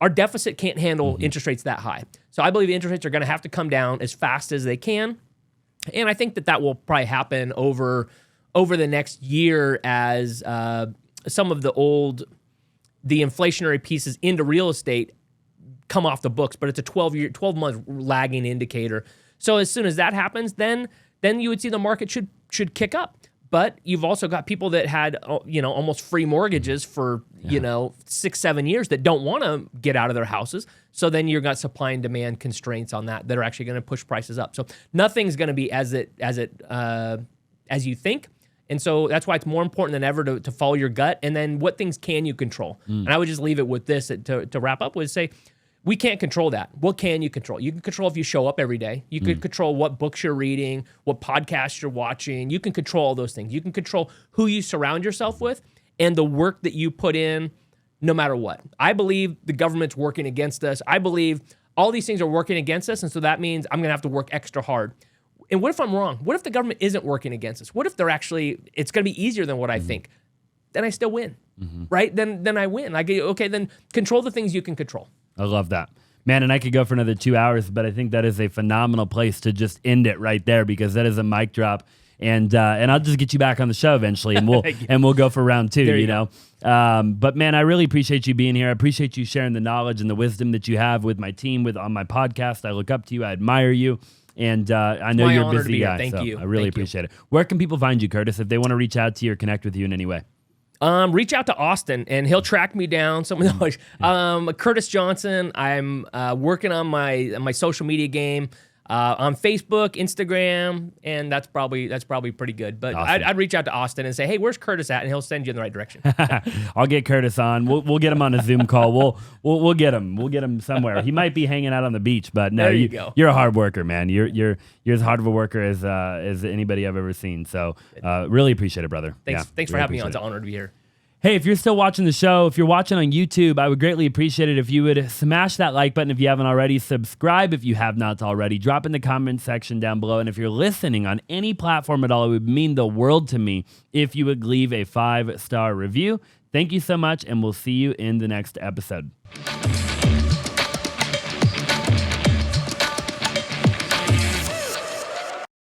Our deficit can't handle interest rates that high. So I believe interest rates are going to have to come down as fast as they can, and I think that will probably happen over the next year as some of the inflationary pieces into real estate come off the books, but it's a 12-month lagging indicator. So as soon as that happens, then you would see the market should kick up. But you've also got people that had almost free mortgages for 6, 7 years that don't want to get out of their houses. So then you've got supply and demand constraints on that are actually going to push prices up. So nothing's going to be as you think. And so that's why it's more important than ever to follow your gut. And then what things can you control? And I would just leave it with this to wrap up with say, we can't control that. What can you control? You can control if you show up every day. You can control what books you're reading, what podcasts you're watching. You can control all those things. You can control who you surround yourself with and the work that you put in no matter what. I believe the government's working against us. I believe all these things are working against us. And so that means I'm going to have to work extra hard. And what if I'm wrong? What if the government isn't working against us? What if they're actually, it's going to be easier than what I think? Then I still win, right? Then I win. Okay, then control the things you can control. I love that. Man, and I could go for another 2 hours, but I think that is a phenomenal place to just end it right there because that is a mic drop. And I'll just get you back on the show eventually, and we'll go for round 2. You know, but man, I really appreciate you being here. I appreciate you sharing the knowledge and the wisdom that you have with my team, on my podcast. I look up to you. I admire you. And I know you're a busy guy. Thank you. I really appreciate it. Where can people find you, Curtis, if they want to reach out to you or connect with you in any way? Reach out to Austin, and he'll track me down. Curtis Johnson. I'm working on my social media game on Facebook, Instagram, and that's probably pretty good. But awesome. I'd reach out to Austin and say, "Hey, where's Curtis at?" And he'll send you in the right direction. I'll get Curtis on. We'll get him on a Zoom call. We'll get him. We'll get him somewhere. He might be hanging out on the beach, but no, you're a hard worker, man. You're as hard of a worker as anybody I've ever seen. So really appreciate it, brother. Thanks for having me on. It's an honor to be here. Hey, if you're still watching the show, if you're watching on YouTube, I would greatly appreciate it if you would smash that like button if you haven't already, subscribe if you have not already, drop in the comment section down below, and if you're listening on any platform at all, it would mean the world to me if you would leave a 5-star review. Thank you so much, and we'll see you in the next episode.